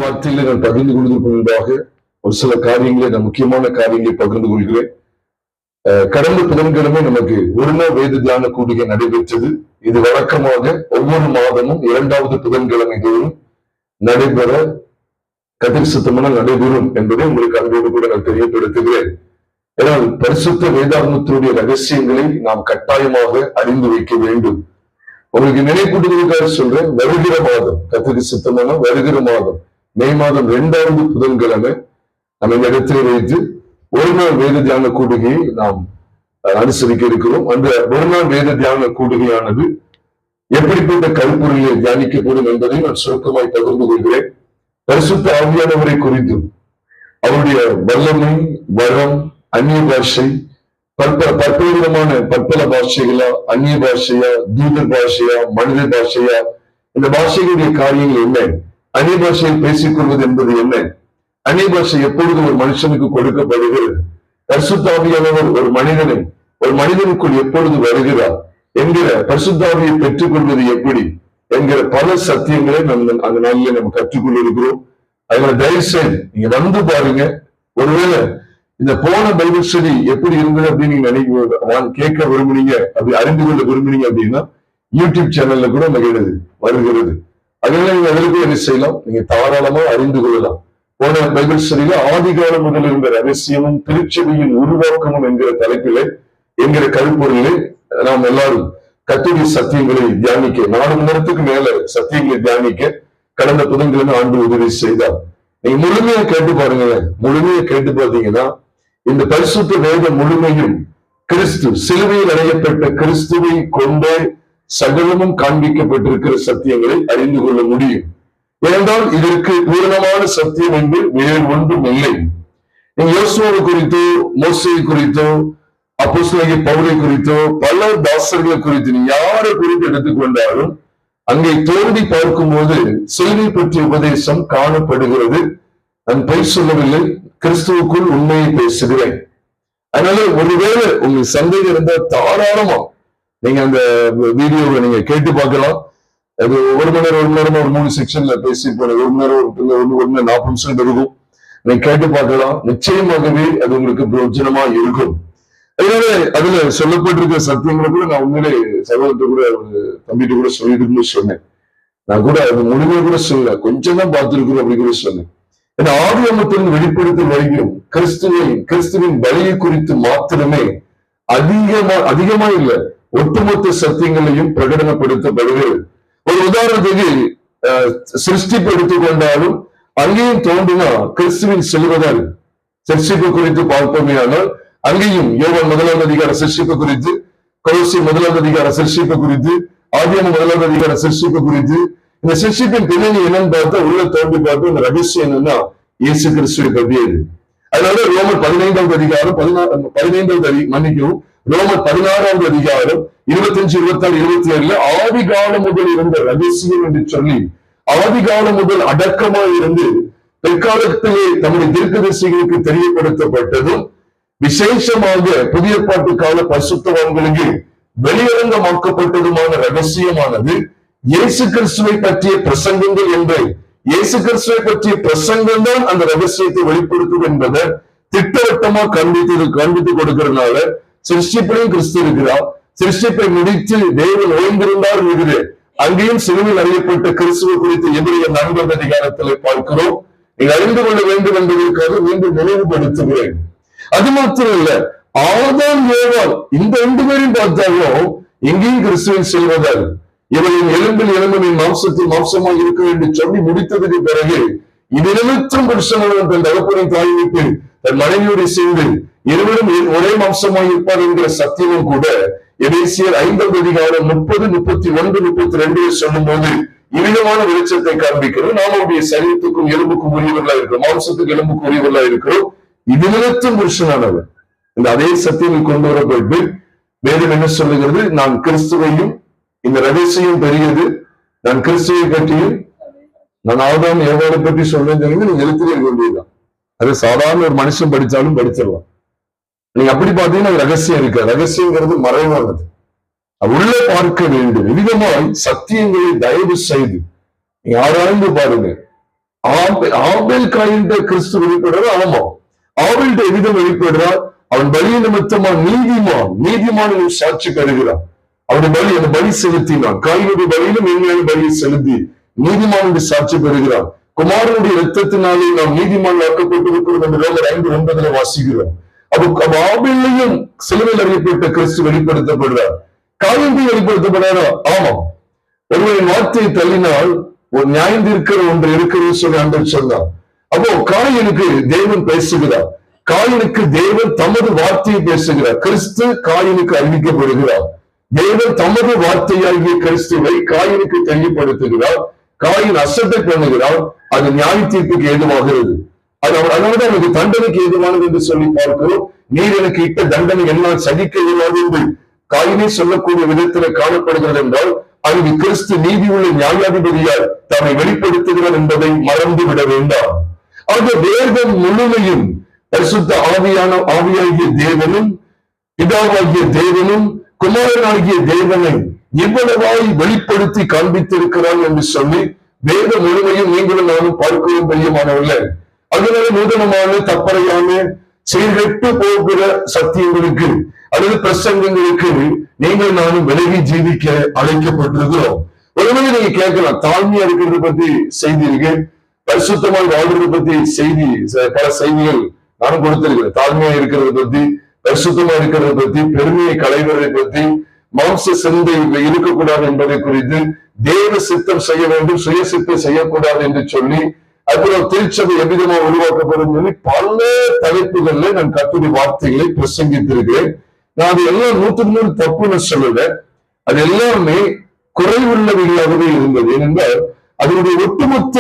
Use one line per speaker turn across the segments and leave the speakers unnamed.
வார்த்தையில நான் பகிர்ந்து கொள்வதற்கு முன்பாக ஒரு சில காரியங்களை, நான் முக்கியமான காரியங்களை பகிர்ந்து கொள்கிறேன். கடந்த புதன்கிழமை நமக்கு ஒரு நாள் வேத தியான கூடுகை நடைபெற்றது. இது வழக்கமாக ஒவ்வொரு மாதமும் 2வது புதன்கிழமை தோறும் நடைபெற கதிர் சுத்தமாக நடைபெறும் என்பதை உங்களுக்கு அன்போடு கூட நான் தெரியப்படுத்துகிறேன். ஏனால் பரிசுத்த வேதாகமத்தினுடைய ரகசியங்களை நாம் கட்டாயமாக அறிந்து வைக்க வேண்டும். உங்களுக்கு நினைப்பூட்டுவதற்காக சொல்றேன், வருகிற மாதம் கத்திரிக்கு சுத்தமான வருகிற மாதம் மே மாதம் 2வது புதன்கிழமை நம்ம இந்த இடத்திலே வைத்து ஒரு நாள் வேத தியான கூடுகையை நாம் அனுசரிக்க இருக்கிறோம். அந்த ஒரு நாள் வேத தியான கூடுகையானது எப்படிப்பட்ட கருப்பொருளில் தியானிக்கப்படும் என்பதை நான் சுருக்கமாய் பகிர்ந்து கொள்கிறேன். பரிசுத்த ஆவியானவரை குறித்தும் அவருடைய வல்லமை, வரம், அந்நிய பாஷை, பற்பல பற்பல பாஷைகளா, அந்நிய பாஷையா, தூத பாஷையா, மனித பாஷையா, இந்த பாஷைகளுடைய காரியங்கள் என்ன, அந்நிய பாஷையை பேசிக் கொள்வது என்பது என்ன, அந்நிய பாஷை எப்பொழுது ஒரு மனுஷனுக்கு கொடுக்கப்படுகிறது, பரிசுத்தாவியானவர் ஒரு மனிதனுக்குள் எப்பொழுது வருகிறார் என்கிற பரிசுத்தாவியை பெற்றுக் கொள்வது எப்படி என்கிற பல சத்தியங்களை அந்த நாளிலே நம்ம கற்றுக்கொள்ள இருக்கிறோம். அதனால தயவு செய்து நீங்க வந்து பாருங்க. ஒருவேளை இந்த போன பைபிள் ஸ்டடி எப்படி இருந்தது அப்படின்னு நீங்க கேட்க விரும்புனீங்க, அப்படி அறிந்து கொள்ள விரும்புனீங்க அப்படின்னா யூடியூப் சேனல்ல கூட மகிழ்ந்து வருகிறது. அதனால நீங்க அதற்கு என்ன செய்யலாம், நீங்க தாராளமா அறிந்து கொள்ளலாம். போன பைபிள் ஸ்டடியில ஆதிகாலம் முதல் இருந்த ரகசியமும் திருச்சபையின் உருவாக்கமும் என்கிற தலைப்பிலே என்கிற கருப்பொருளிலே நாம் எல்லாரும் கர்த்தருடைய சத்தியங்களை தியானிக்க 4 மணி நேரத்துக்கு மேல சத்தியங்களை தியானிக்க கடந்த புதன்கிழமை ஆண்டு உதவி செய்தார். நீங்க முழுமையா கேட்டு பாருங்க. முழுமையா கேட்டு பார்த்தீங்கன்னா இந்த பரிசுத்த வேதம் முழுமையும் கிறிஸ்து சிலுவையில் அடையப்பட்ட கிறிஸ்துவை கொண்டே சகலமும் காண்பிக்கப்பட்டிருக்கிற சத்தியங்களை அறிந்து கொள்ள முடியும். ஏனென்றால் இதற்கு பூரணமான சத்தியம் என்று வேறு ஒன்றும் இல்லை. நீங்க யோசுவாவை குறித்தோ, மோசேயை குறித்தோ, அப்போஸ்தலனாகிய பவுலை குறித்தோ, பல தாசர்களை குறித்து நீ யாரை குறித்து எடுத்துக்கொண்டாலும் அங்கே தோண்டி பார்க்கும்போது சிலுவை பற்றிய உபதேசம் காணப்படுகிறது. நான் பொய் சொல்லவில்லை, கிறிஸ்துவுக்குள் உண்மையை பேசுகிறேன். அதனால ஒருவேளை உங்களுக்கு சந்தேகம் இருந்தா தாராளமா நீங்க அந்த வீடியோவை நீங்க கேட்டு பார்க்கலாம். அது 1 மணி நேரம் ஒரு 3 செக்ஷன்ல பேசி போன 1 மணி நேரம் 40 நிமிஷம் இருக்கும். நீங்க கேட்டு பார்க்கலாம். நிச்சயமாகவே அது உங்களுக்கு பிரயோஜனமா இருக்கும். அதனால அதுல சொல்லப்பட்டிருக்கிற சத்தியங்களை கூட நான் உண்மையிலே சகோதரத்தை கூட தம்பிட்டு கூட சொல்லிட்டு சொன்னேன். நான் கூட அது முழுமையை கூட சொல்ல, கொஞ்சம் தான் பார்த்திருக்கிறோம் அப்படி கூட சொன்னேன். ஏன்னா ஆவியானவரின் வெளிப்படுத்த வரைக்கும் கிறிஸ்துவின் பலியை குறித்து மாத்திரமே அதிகமா இல்ல, ஒட்டுமொத்த சத்தியங்களையும் பிரகடனப்படுத்தப்படுகிறது. ஒரு உதாரணத்துக்கு சிருஷ்டிப்பு எடுத்துக்கொண்டாலும் அங்கேயும் தோன்றினா கிறிஸ்துவின் செல்வதால் சிருஷ்டிப்பு குறித்து பார்ப்போமே. ஆனால் அங்கேயும் யோவான் 1ஆம் அதிகார சிருஷ்டிப்பு குறித்து, கொலோசி 1ஆம் அதிகார சிருஷ்டிப்பு குறித்து, ஆதியாகமம் 1ஆம் அதிகார சிருஷ்டிப்பு குறித்து, இந்த சிருஷ்டிப்பின் பின்னணி என்னன்னு பார்த்தா உள்ள தோண்டி பார்த்தா இந்த ரகசியம் என்னன்னா இயேசு கிறிஸ்துவை பற்றியது. அதனால ரோமர் 15ஆம் அதிகாரம் 15 மன்னிக்கவும் ரோமர் 16ஆம் அதிகாரம் 25, 26, 27 ஆதி காலம் முதல் இருந்த ரகசியம் என்று சொல்லி, ஆதி காலம் முதல் அடக்கமாக இருந்து பிற்காலத்திலே நம்முடைய தீர்க்கதரிசிகளுக்கு தெரியப்படுத்தப்பட்டதும் விசேஷமாக புதிய பாட்டு கால பரிசுத்தவான்களுக்கு வெளியரங்கமாக்கப்பட்டதுமான ரகசியமானது இயேசு கிறிஸ்துவை பற்றிய பிரசங்கங்கள் என்று, இயேசு கிறிஸ்துவை பற்றிய பிரசங்கம் தான் அந்த ரகசியத்தை வெளிப்படுத்தும் என்பதை திட்டவட்டமா காண்பித்து கொடுக்கிறதுனால சிருஷ்டிப்பிலையும் கிறிஸ்து இருக்கிறார். சிருஷ்டிப்பை முடித்து தேவன் ஓய்ந்திருந்தார் இருக்குது. அங்கேயும் சிலுவையில் அறியப்பட்ட கிறிஸ்துவ குறித்து எதிரிய 4ஆம் அதிகாரத்தில் பார்க்கிறோம். நீங்க அறிந்து கொள்ள வேண்டும் என்பதற்காக மீண்டும் நினைவுபடுத்துகிறேன். அது மாத்திரம் இல்ல, ஆதாம் ஏவாள் இந்த 2 பேரையும் பார்த்தாலும் எங்கேயும் கிறிஸ்துவின் செல்வதால் இவரின் எலும்பில் எலும்பின் மாம்சத்தில் மாம்சமாக இருக்க வேண்டும் சொல்லி முடித்ததுக்கு பிறகு இது நிமித்தம் புருஷனுடன் தன் தகப்பனை தாய் விட்டு தன் மனைவியோடு சேர்ந்து இருவரும் ஒரே மாம்சமாக இருப்பார் என்கிற சத்தியமும் கூட எபேசியர் 5ஆம் அதிகாரம் 30, 31, 32 சொல்லும் போது இவ்விதமான வெளிச்சத்தை காண்பிக்கிறது. நாம் அவருடைய சரீரத்துக்கும் எலும்புக்கும் உரியவர்களா இருக்கிறோம், மாம்சத்துக்கு எலும்புக்கு உரியவர்களா இருக்கிறோம். இது நிமித்தம் புருஷனானவர் இந்த அதே சத்தியம் கொண்டு வரப்பட்டு வேதம் என்ன சொல்லுகிறது, நான் கிறிஸ்துவையும் இந்த ரகசியம் பெரியது, நான் கிறிஸ்துவை பற்றியும் நான் ஆதாம் ஏவாளை பற்றி சொல்றேன்னு சொன்னீங்க. நீங்க எழுத்துவே இருக்க வேண்டியதுதான். அது சாதாரண ஒரு மனுஷன் படிச்சாலும் படிச்சிடலாம். நீங்க அப்படி பார்த்தீங்கன்னா ரகசியம் இருக்கு. ரகசியங்கிறது மறைவானது, உள்ளே பார்க்க வேண்டும். விதமாய் சத்தியங்களை தயவு செய்து நீங்க ஆராய்ந்து பாருங்க. ஆபேல் காயின்ட கிறிஸ்து வெளிப்படுறாரு. ஆமா, ஆபேல்கிட்ட எவ்விதம் வெளிப்படுறார்? அவன் பலி நிமித்தமா நீதிமான் சாட்சி பெறுகிறான். அவனுடைய பலி, அந்த பலி செலுத்தினான். காயினுடைய பலியிலும் உண்மையான பலியை செலுத்தி நீதிமானுடைய சாட்சி பெறுகிறான். குமாரனுடைய இரத்தத்தினாலே நாம் நீதிமான் ஆக்கப்பட்டிருக்கிறோம் என்று ரோமர் 5:9 வாசிக்கிறோம். அப்ப ஆபேலையும் சிலுவையில் அறியப்பட்ட கிறிஸ்து வெளிப்படுத்தப்படுறார். காயின்டையும் வெளிப்படுத்தப்படுறாரா? ஆமா. ஒருவரின் வார்த்தையை தள்ளினால் ஒரு நியாயம் இருக்கிற ஒன்று இருக்கிறது சொல்லி ஆண்டவர் சொன்னார். அப்போ காயினுக்கு தேவன் பேசுகிறார். காயினுக்கு தேவன் தமது வார்த்தையை பேசுகிறார். கிறிஸ்து காயினுக்கு அறிவிக்கப்படுகிறார். தேவன் தமது வார்த்தையாகிய கிறிஸ்துவை காயினுக்கு தெரியப்படுத்துகிறார். காயின் அசட்டை பண்ணுகிறார். அது நியாய தீர்ப்புக்கு ஏதுவாகிறது. அதனாலதான் எனக்கு தண்டனைக்கு ஏதுவானது என்று சொல்லி பார்க்கிறோம். நீர் எனக்கு இட்ட தண்டனை என்னால் சகிக்க இயலாது என்று காயினை சொல்லக்கூடிய விதத்துல காணப்படுகிறது என்றால் அங்கு கிறிஸ்து நீதி உள்ள நியாயாதிபதியால் தன்னை வெளிப்படுத்துகிறார் என்பதை மறந்து விட வேண்டாம். ஆக வேதம் முழுமையும் பரிசுத்த ஆவியாகிய தேவனும் பிதாவாகிய தேவனும் குமாரனாகிய தேவனை இவ்வளவாய் வெளிப்படுத்தி காண்பித்திருக்கிறார் என்று சொல்லி வேத முழுமையும் நீங்களும் நானும் பார்க்கவும் பிரியமானவர்கள். அதனால நூதனமான தப்பறையான செயல்கட்டு போகிற சத்தியங்களுக்கு அல்லது பிரசங்கங்களுக்கு நீங்கள் நானும் விலகி ஜீவிக்க அழைக்கப்பட்டிருக்கிறோம். ஒருவேளை நீங்க கேட்கலாம், தாழ்மையா இருக்கிறத பத்தி செய்தி இருக்கு, பரிசுத்தமாக வாழ்றதை பத்தி செய்தி, பல செய்திகள் நானும் கொடுத்திருக்கிறேன். தாழ்மையா இருக்கிறத பத்தி, பரிசுத்தமா இருக்கிறத பத்தி, பெருமையை களைவதை பத்தி, மாம்ச சிந்தை இருக்கக்கூடாது என்பதை குறித்து, தேவ சித்தம் செய்ய வேண்டும், சுய சித்தம் செய்யக்கூடாது என்று சொல்லி, அப்புறம் திருச்சபை எவ்விதமா உருவாக்கப்படும் சொல்லி பல தலைப்புகள்ல நான் கர்த்தருடைய வார்த்தைகளை பிரசங்கித்திருக்கிறேன். நான் அது எல்லாம் 100% தப்புன்னு சொல்லல. அது எல்லாமே குறைவுள்ளவைகளாகவே இருந்தது. ஏனென்றால் அதனுடைய ஒட்டுமொத்த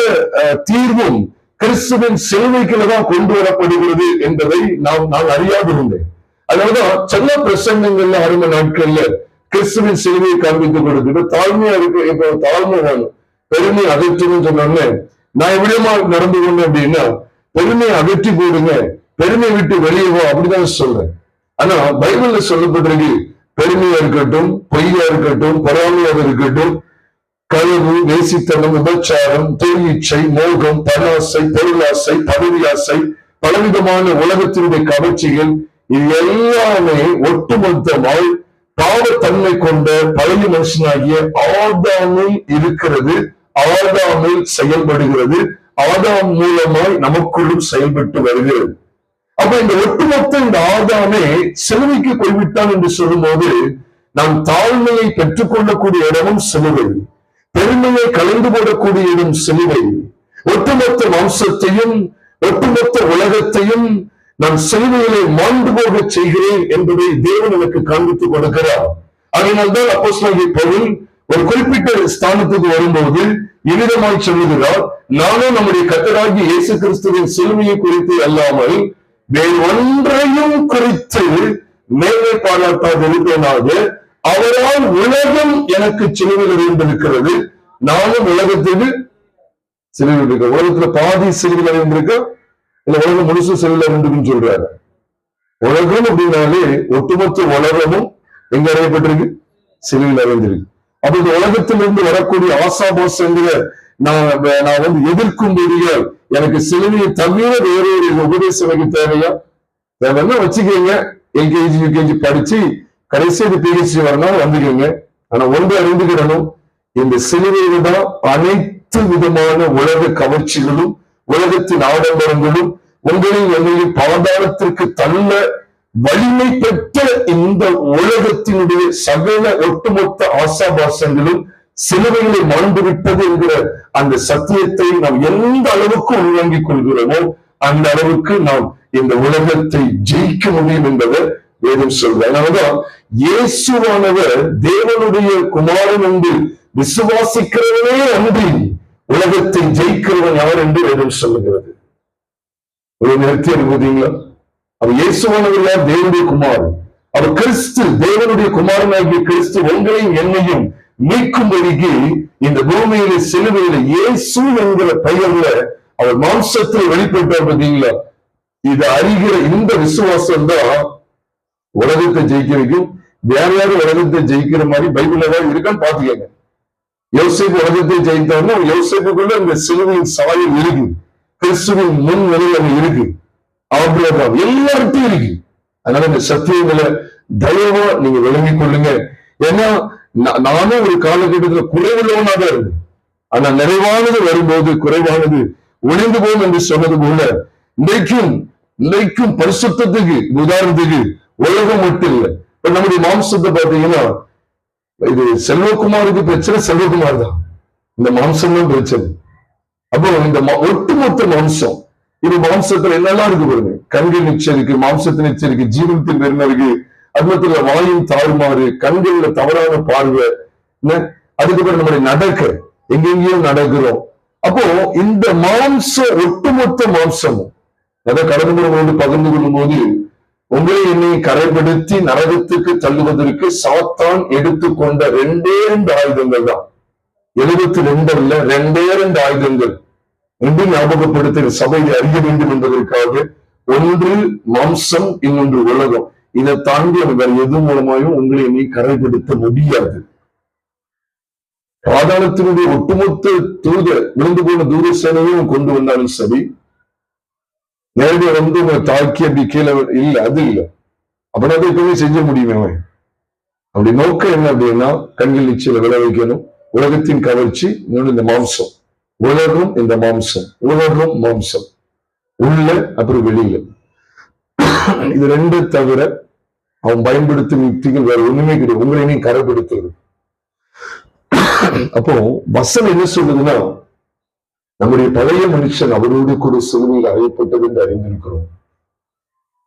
தீர்வும் கிறிஸ்துவின் சிலுவைக்குள்ளதான் கொண்டு வரப்படுகிறது என்பதை நான் அறியாதிருந்தேன். அதனாலதான் சில பிரசங்கங்கள்ல அருமை நாட்கள்ல கிறிஸ்துவின் சிலுவையை காண்பித்துக் கொடுத்து தாழ்மையா இருக்கு. இப்ப தாழ்மை வேணும், பெருமை அகற்றணும்னு சொன்னோன்னே நான் எவ்வளவுமா நடந்து கொண்டேன் அப்படின்னா, பெருமையை அகற்றி போடுங்க, பெருமை விட்டு வெளியே அப்படிதான் சொல்றேன். ஆனா பைபிள்ல சொல்லப்பட்டிருக்கு, பெருமையா இருக்கட்டும், பொய்யா இருக்கட்டும், பொறாமையாக இருக்கட்டும், களவு, வேசித்தனம், விபச்சாரம், தொழிற்சை, மோகம், பணாசை, பொருளாசை, பதவி ஆசை, பலவிதமான உலகத்தினுடைய கவர்ச்சிகள், இது எல்லாமே ஒட்டுமொத்தமாய் பாவத்தன்மை கொண்ட பழைய மனுஷனாகிய ஆதாமில் இருக்கிறது, ஆதாமில் செயல்படுகிறது, ஆதாம் மூலமாய் நமக்குள்ளும் செயல்பட்டு வருகிறது. அப்ப இந்த ஒட்டுமொத்த இந்த ஆதாமே சிலுவைக்கு போய்விட்டான் என்று சொல்லும் போது நாம் தாழ்மையை பெற்றுக்கொள்ளக்கூடிய இடமும் சிலுவை, பெருமையை கலந்து போடக்கூடிய இடம் சிலுவை. ஒட்டுமொத்த வம்சத்தையும் ஒட்டுமொத்த உலகத்தையும் நான் சிலுவையிலே மாண்டு போக செய்கிறேன் என்பதை தேவன் எனக்கு காண்பித்துக் கொடுக்கிறார். அதனால்தான் அப்போஸ்தலனாகிய பவுல் ஒரு குறிப்பிட்ட ஸ்தானத்துக்கு வரும்போது இவ்விதமாய் சொல்லுகிறார், நானும் நம்முடைய கர்த்தராகிய இயேசு கிறிஸ்துவின் சிலுவையை குறித்து அல்லாமல் வேறு ஒன்றையும் குறித்து மேலே பாராட்டாதிருப்பேனாக, அவரால் உலகம் எனக்கு சிலுவையில் இருந்திருக்கிறது, நானும் உலகத்துக்கு சிலுவையில் இருக்க. உலகத்துல பாதி சிலுவையில் இருந்திருக்க, இல்ல உலகம் முழுசும் சிலுவையில் இருந்திருக்குன்னு சொல்றாரு. உலகம் அப்படின்னாலே ஒட்டுமொத்த உலகமும் எங்க அறையப்பட்டிருக்கு? சிலுவையில் அறைந்திருக்கு. அப்ப இந்த உலகத்திலிருந்து வரக்கூடிய ஆசாபாசங்களை நான் எதிர்க்கும்படிய எனக்கு சிலுவையை தவிர வேற ஒரு உபதேசம் எனக்கு தேவையா? தேவைன்னா வச்சுக்கீங்க, எல்கேஜி யூகேஜி படிச்சு கடைசி PhD வரணும் வந்துக்கீங்க. ஆனா ஒன்று அறிந்துகிடணும், இந்த சிலுவையில தான் அனைத்து விதமான உலக கவர்ச்சிகளும் உலகத்தின் ஆடம்பரங்களும் உங்களையும் என்னையும் பாதாளத்திற்கு தள்ள வலிமை பெற்ற இந்த உலகத்தினுடைய சகல ஒட்டுமொத்த ஆசாபாசங்களும் சிலுவைகளை மாண்டு விட்டது என்கிற அந்த சத்தியத்தை நாம் எந்த அளவுக்கு உள்வாங்கிக் கொள்கிறோமோ அந்த அளவுக்கு நாம் இந்த உலகத்தை ஜெயிக்க முடியும் என்பதை வேதம் சொல்ற. அதனாலதான் இயேசுவானவர் தேவனுடைய குமாரன் என்று விசுவாசிக்கிறவனே அன்றி உலகத்தை ஜெயிக்கிறவன் யார் என்று வேதம் சொல்லுகிறது. ஒரு நிறுத்தி அனுமதிங்களா? அவர் இயேசுவானவர் யார்? தேவனுடைய குமாரன். அவர் கிறிஸ்து, தேவனுடைய குமாரனாகிய கிறிஸ்து உங்களையும் என்னையும் மீட்கும்படிக்கு இந்த பூமியில சிலுவையில இயேசு என்கிற பெயர்ல அவர் மாம்சத்தில் வெளிப்பட்டார். பார்த்தீங்களா? இது அறிகிற இந்த விசுவாசம் தான் உலகத்தை ஜெயிக்க வைக்கும். வேற யாரும் உலகத்தை ஜெயிக்கிற மாதிரி பைபிள்ல தான் இருக்கான்னு பாத்துக்கங்க. யோசேப்பு உலகத்தை ஜெயித்தாருன்னா யோசேப்புக்குள்ள இந்த சிலுவையின் சாயல் இருக்கு, கிறிஸ்துவின் முன் நிலை அங்க இருக்கு, ஆபிரகாம் எல்லார்ட்டும் இருக்கு. அதனால இந்த சத்தியங்களை தயவா நீங்க விளங்கிக் கொள்ளுங்க. ஏன்னா நானும் ஒரு காலகட்டத்தில் குறைவுள்ளவனா தான் இருந்தேன். ஆனா நிறைவானது வரும்போது குறைவானது ஒளிந்து போகும் என்று சொன்னது போல இன்றைக்கும் பரிசுத்தத்துக்கு உதாரணத்துக்கு உலகம் மட்டும் இல்லை. இப்ப நம்முடைய மாம்சத்தை பார்த்தீங்கன்னா இது செல்வகுமாருக்கு பிரச்சனை செல்வகுமார் தான், இந்த மாம்சம் தான் பிரச்சனை. அப்போ இந்த ஒட்டுமொத்த மாம்சம், இது மாம்சத்துல என்னெல்லாம் இருக்கு பாருங்க. கண்கள் நிச்சயம் இருக்கு, மாம்சத்தின் நிச்சயம் இருக்கு, ஜீவனத்தின் பெருமை இருக்கு, அது மட்டும் இல்ல வாயின் தாறுமாறு, கண்கள்ல தவறான பார்வை, அதுக்கப்புறம் நம்முடைய நடக்க எங்கெங்கேயும் நடக்கிறோம். அப்போ இந்த மாம்சம் ஒட்டுமொத்த மாம்சமும் அதை கடந்து பகிர்ந்து கொள்ளும் போது உங்களை என்னை கரைப்படுத்தி நரகத்துக்கு தள்ளுவதற்கு சாத்தான் எடுத்துக்கொண்ட 2 ஆயுதங்கள் தான். 72 அல்ல, 2 ஆயுதங்கள் என்று ஞாபகப்படுத்த சபையை அறிய வேண்டும் என்பதற்காக. ஒன்று மாம்சம், இன்னொன்று உலகம். இதை தாண்டி வேற எது மூலமாயும் உங்களை என்னை கரைப்படுத்த முடியாது. பாதாளத்தினுடைய ஒட்டுமொத்த விழுந்து போன தூர சேனையும் கொண்டு வந்தாலும் சரி, நேரடியா வந்து உங்களை தாக்கி அப்படி கீழே இல்ல, அது இல்ல. அப்படின்னா எப்பவுமே செஞ்ச முடியுமே அவன். அப்படி நோக்கம் என்ன அப்படின்னா கண்கள் நிச்சயில விளை வைக்கணும். உலகத்தின் கவர்ச்சி, இந்த மாம்சம், உலகம், இந்த மாம்சம், உலகம் மாம்சம், உள்ள அப்புறம் வெளியில. இது 2 தவிர அவன் பயன்படுத்தும் யுக்திகள் வேற ஒண்ணுமே கிடையாது. உங்களை நீ கரைப்படுத்துறது. அப்போ வசனம் என்ன சொல்லுதுன்னா, நம்முடைய பழைய மனுஷன் அவரோடு கூட சிலுவையில் அறையப்பட்டது என்று அறிந்திருக்கிறோம்.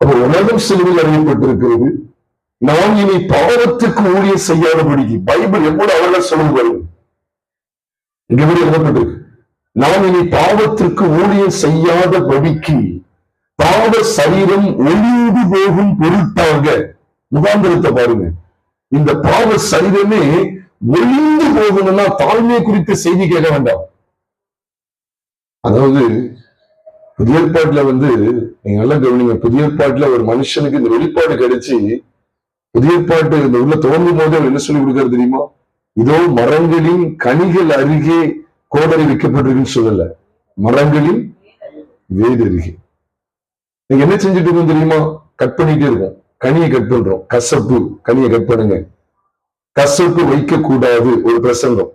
அப்போ உலகம் சிலுவையில் அறையப்பட்டிருக்கிறது. நாம் இனி பாவத்துக்கு ஊழியம் செய்யாதபடிக்கு பைபிள் எவ்வளவு அழகா சொல்லுவாரு. இங்க கூட எழுதப்பட்டிருக்கு, நாம் இனி பாவத்திற்கு ஊழியம் செய்யாதபடிக்கு பாவ சரீரம் ஒளிந்து போகும் பொருட்டாக. முகாந்திரத்தை பாருங்க, இந்த பாவ சரீரமே ஒளிந்து போகணும்னா தாழ்மை குறித்த செய்தி கேட்க வேண்டாம். அதாவது புதிய ஏற்பாட்டுல நீங்க நல்லா கவனிங்க. புதிய ஏற்பாட்டுல ஒரு மனுஷனுக்கு இந்த வெளிப்பாடு கிடைச்சி புதிய ஏற்பாட்டு இந்த உள்ள தோன்றும் போது அவர் என்ன சொல்லி கொடுக்காரு தெரியுமா? இதோ மரங்களின் கனிகள் அருகே கோடரி வைக்கப்பட்டிருக்குன்னு சொல்லல, மரங்களின் வேது அருகே. நீங்க என்ன செஞ்சுட்டு இருக்கோம் தெரியுமா? கட் பண்ணிட்டே இருக்கோம். கனியை கட் பண்றோம். கசப்பு கனியை கட் பண்ணுங்க, கசப்பு வைக்க கூடாது. ஒரு பிரசங்கம்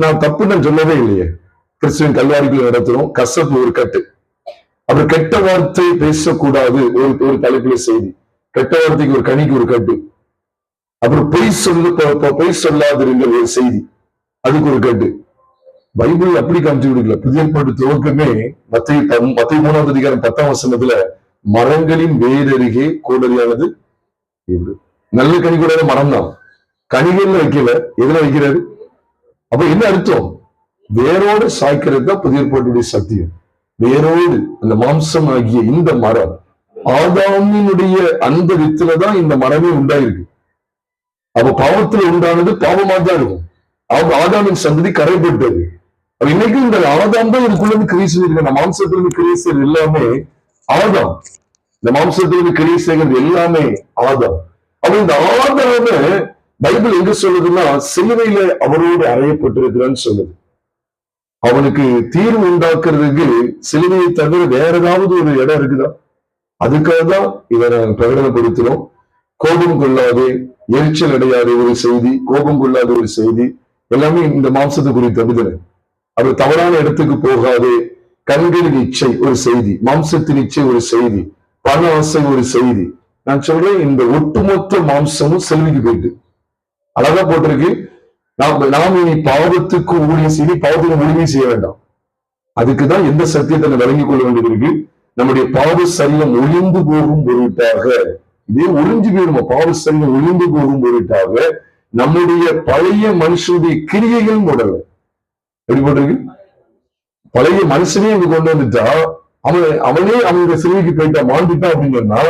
நான் தப்பு நான் சொல்லவே இல்லையே. கிறிஸ்துவின் கல்வாரிக்குள்ள நடத்துறோம். கசப்பு ஒரு கட்டு. அப்புறம் கெட்ட வார்த்தை பேசக்கூடாது ஒரு தலைப்புல செய்தி. கெட்ட வார்த்தைக்கு ஒரு கனிக்கு ஒரு கட்டு. அப்புறம் பொய் சொல்லாதிருங்கள் ஒரு செய்தி, அதுக்கு ஒரு கட்டு. பைபிள் அப்படி காமிச்சு கொடுக்கல. புதிய ஏற்பாட்டு துவக்கமே மத்திய 3ஆம் அதிகாரம் 10ஆம் வசனத்துல மரங்களின் வேரருகே கோடரியானது. நல்ல கனி கூட மரம் தான், கனிகள்ல வைக்கல, எதுல வைக்கிறாரு? அப்ப என்ன அர்த்தம்? வேரோடு சாய்க்கிறது தான் புதிய ஏற்பாட்டுடைய சத்தியம். வேரோடு அந்த மாம்சம் ஆகிய இந்த மரம், ஆதாமினுடைய அந்த வித்துலதான் இந்த மரமே உண்டாயிருக்கு. அப்ப பாவத்துல உண்டானது பாவமா தான் இருக்கும். ஆதாமின் சந்ததி கரைப்பட்டது. இன்னைக்கு இந்த ஆதாம் தான் இதுக்குள்ள கிரியை செஞ்சிருக்க. மாம்சத்திலிருந்து கிரியை செய்யறது எல்லாமே ஆதாம். இந்த மாம்சத்திலிருந்து கிரியை செய்யறது எல்லாமே ஆதாம். அப்ப இந்த ஆதாம பைபிள் எங்க சொல்லுதுன்னா சிலுவையில அவரோடு அறையப்பட்டிருக்கிறான்னு சொல்லுது. அவனுக்கு தீர்வு உண்டாக்குறதுக்கு சிலுவையை தவிர வேற ஏதாவது ஒரு இடம் இருக்குதா? அதுக்காக தான் இதை நாங்கள் பிரகடனப்படுத்தினோம். கோபம் கொள்ளாதே, எரிச்சல் அடையாத ஒரு செய்தி, கோபம் கொள்ளாத ஒரு செய்தி, எல்லாமே இந்த மாம்சத்தை குறித்த விதனை. அது தவறான இடத்துக்கு போகாதே, கண்களின் இச்சை ஒரு செய்தி, மாம்சத்தின் இச்சை ஒரு செய்தி, பண ஆசை ஒரு செய்தி. நான் சொல்றேன், இந்த ஒட்டுமொத்த மாம்சமும் செல்விக்கு போயிட்டு அழகா போட்டிருக்கு. நாம் இனி பாவத்துக்கு ஊழியம் செய்ய, பாவத்துக்கு ஊழியம் செய்ய வேண்டாம். அதுக்குதான் எந்த சத்தியத்தை விளங்கிக் கொள்ள வேண்டியது இருக்கு. நம்முடைய பாவ சரீரம் ஒளிந்து போகும் பொருட்டாக, இதே ஒளிஞ்சு போயிடுமா, பாவ சரீரம் ஒளிந்து போகும் பொருட்டாக நம்முடைய பழைய மனுஷனுடைய கிரியைகள் மூடல. எப்படி போட்டிருக்கு? பழைய மனுஷனே இங்க கொண்டு வந்துட்டா அவனே அவங்க சிலுவைக்கு போயிட்டா, மாண்டிட்டான் அப்படின்னு சொன்னா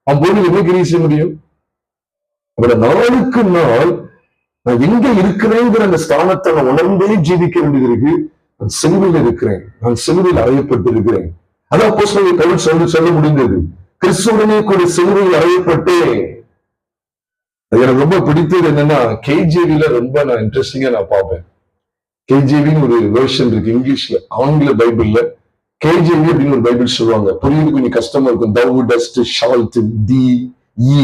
அவன் போய் என்ன கிரியை செய்ய முடியும்? அவட நாளுக்கு நாள் நான் எங்க இருக்கிறேங்கிற அந்த ஸ்தானத்தை நான் உணர்ந்தே ஜீவிக்க வேண்டியது இருக்கு. நான் சிலுவையில் இருக்கிறேன், நான் சிலுவையில் அறையப்பட்டு இருக்கிறேன். அதான் அப்போஸ்தலர் பவுல் சொல்ல முடிந்தது, கிறிஸ்துவுடனே கூட சிலுவையில் அறையப்பட்டேன். அது எனக்கு ரொம்ப பிடித்தது என்னன்னா, கேஜிவில ரொம்ப நான் இன்ட்ரெஸ்டிங்கா நான் பார்ப்பேன். கேஜேவின்னு ஒரு வெர்ஷன் இருக்கு இங்கிலீஷ்ல, ஆங்கில பைபிள்ல கேஜேவி அப்படின்னு ஒரு பைபிள் சொல்லுவாங்க. புரியுது, கொஞ்சம் கஷ்டமா இருக்கும். தவ், டஸ்ட், ஷால்ட், தி, ஈ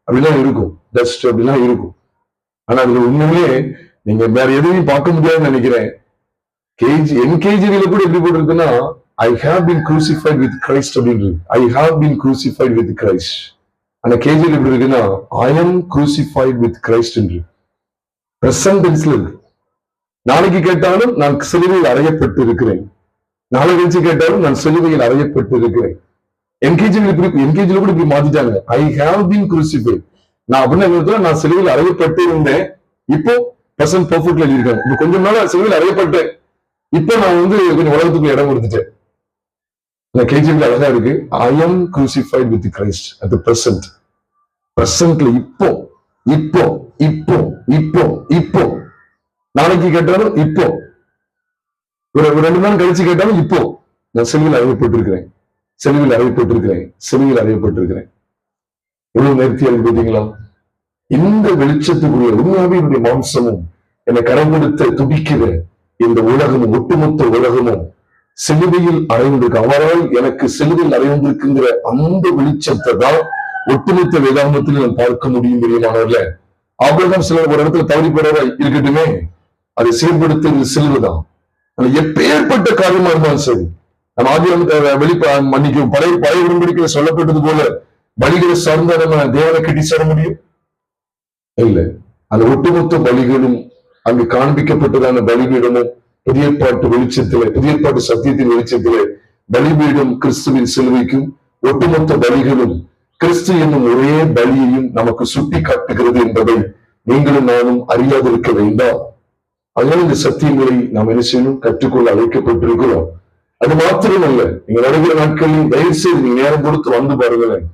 அப்படிலாம் இருக்கும். டஸ்ட் அப்படிலாம் இருக்கும். ஆனா அதுல உண்மையிலே நீங்க வேற எதையும் பார்க்க முடியாதுன்னு நினைக்கிறேன். என்கேஜிவில கூட எப்படி போட்டிருக்குன்னா, I have been crucified with Christ அப்படின்றது. I have been crucified with Christ. ஆனா கேஜிவில் எப்படி இருக்குன்னா, I am crucified with Christ என்று பிரசன்ட் டென்ஸ்ல இருக்கு. நாளைக்கு கேட்டாலும் நான் சிலுவையில் அறையப்பட்டு இருக்கிறேன், நாளை கழிச்சு கேட்டாலும் நான் சிலுவையில் அறையப்பட்டு இருக்கிறேன். என்கேஜிவில் கூட இப்படி மாத்திட்டாங்க. ஐ ஹாவ் பீன் crucified. நான் அப்படின்னு நான் சிலுவையில் அறையப்பட்டு இருந்தேன், இப்போ பிரசன்ட் பர்ஃபெக்ட்ல எழுதியிருக்காங்க. இப்போ கொஞ்சம் நாளா சிலுவையில் அறையப்பட்டேன், இப்போ நான் கொஞ்சம் உலகத்துக்கு இடம் கொடுத்துட்டேன். கேஜிவில் அழகா இருக்கு. ஐ am crucified with Christ at the present. பிரசன்ட்ல இப்போ இப்போ இப்போ இப்போ இப்போ நாளைக்கு கேட்டாலும் இப்போ, ஒரு 2 நாள் கழிச்சு கேட்டாலும் இப்போ நான் சிலுவையில் அறையப்பட்டிருக்கிறேன், சிலுவையில் அறையப்பட்டிருக்கிறேன், சிலுவையில் அறையப்பட்டிருக்கிறேன். எவ்வளவு நேர்த்தியா இருக்கு பார்த்தீங்களா? இந்த வெளிச்சத்துக்குரிய உண்மையாவே என்னுடைய மாம்சமும் என்னை கரம் கொடுத்த துடிக்கிற இந்த உலகமும், ஒட்டுமொத்த உலகமும் சிலுவையில் அறைந்திருக்கு. அவரால் எனக்கு சிலுவையில் அறைந்திருக்கின்ற அந்த வெளிச்சத்தை தான் ஒட்டுமொத்த வேதாகமத்தில் நாம் பார்க்க முடியும். பெரியமானவர்ல ஆபிரகாம் சிலர் ஒரு இடத்துல தவறி போறவா இருக்கட்டுமே, அதை செயல்படுத்துறது சிலுவைதான். எப்பேற்பட்ட காரியமா இருந்தாலும் சரி, நம்ம ஆதியம் மன்னிக்கும் பழைய உடன்படிக்கையில சொல்லப்பட்டது போல பலிகளை சார்ந்த நம்ம தேவனை கட்டி சேர முடியும் இல்ல. அந்த ஒட்டுமொத்த பலிகளும் அங்கு காண்பிக்கப்பட்டதான பலிபீடமும் புதிய பாட்டு வெளிச்சத்திலே, புதிய பாட்டு சத்தியத்தின் வெளிச்சத்திலே பலிபீடம் கிறிஸ்துவின் சிலுவைக்கும் ஒட்டுமொத்த பலிகளும் கிறிஸ்து என்னும் ஒரே பலியையும் நமக்கு சுட்டி காட்டுகிறது என்பதை நீங்களும் நானும் அறியாதிருக்க வேண்டாம். அதனால இந்த சத்தியங்களை நாம் என்ன செய்யணும், கற்றுக்கொள்ள அழைக்கப்பட்டிருக்கிறோம். அது மாத்திரமல்ல, நீங்க வருகிற நாட்களில் தயவு செய்து நீங்க நேரம் கொடுத்து வந்து பாருங்களேன்.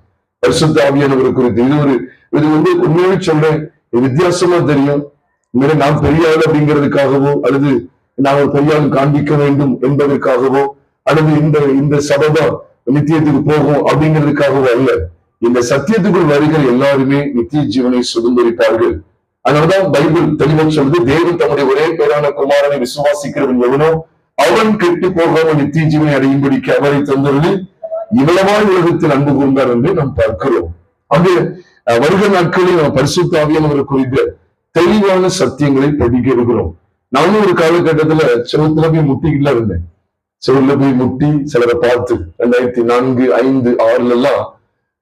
பரிசுத்த ஆவியானவர் குறித்து இது உண்மையாக சொல்றேன், வித்தியாசமா தெரியும். இனிமே நான் பெரிய ஆள் அப்படிங்கிறதுக்காகவோ, அல்லது நான் ஒரு பெரிய ஆள் காண்பிக்க வேண்டும் என்பதற்காகவோ, அல்லது இந்த சபைதான் நித்தியத்துக்கு போகும் அப்படிங்கிறதுக்காகவோ அல்ல. இந்த சத்தியத்துக்குள் வருகிற எல்லாருமே நித்திய ஜீவனை சுதந்திரிப்பார்கள். அதனாலதான் பைபிள் தெளிவாக சொல்லுது, தேவன் தம்முடைய ஒரே பேரான குமாரனை விசுவாசிக்கிறவன் எவனோ அவன் கெட்டு போகாமல் நித்திய ஜீவனை அடையும்படிக்கு அவரை தந்தவர்களே இவ்வளவாய் உலகத்தில் அன்பு கூர்ந்தார் என்று நாம் பார்க்கிறோம். அங்கு வருகிற நாட்களில் நம்ம பரிசுத்த ஆவியானவர் குறித்த தெளிவான சத்தியங்களை படிக்க இருக்கிறோம். நானும் ஒரு காலகட்டத்துல செவத்துல போய் முட்டிக்கிட்டு இருந்தேன். செவர்ல போய் முட்டி சிலரை பார்த்து 2004, 5, 6 எல்லாம்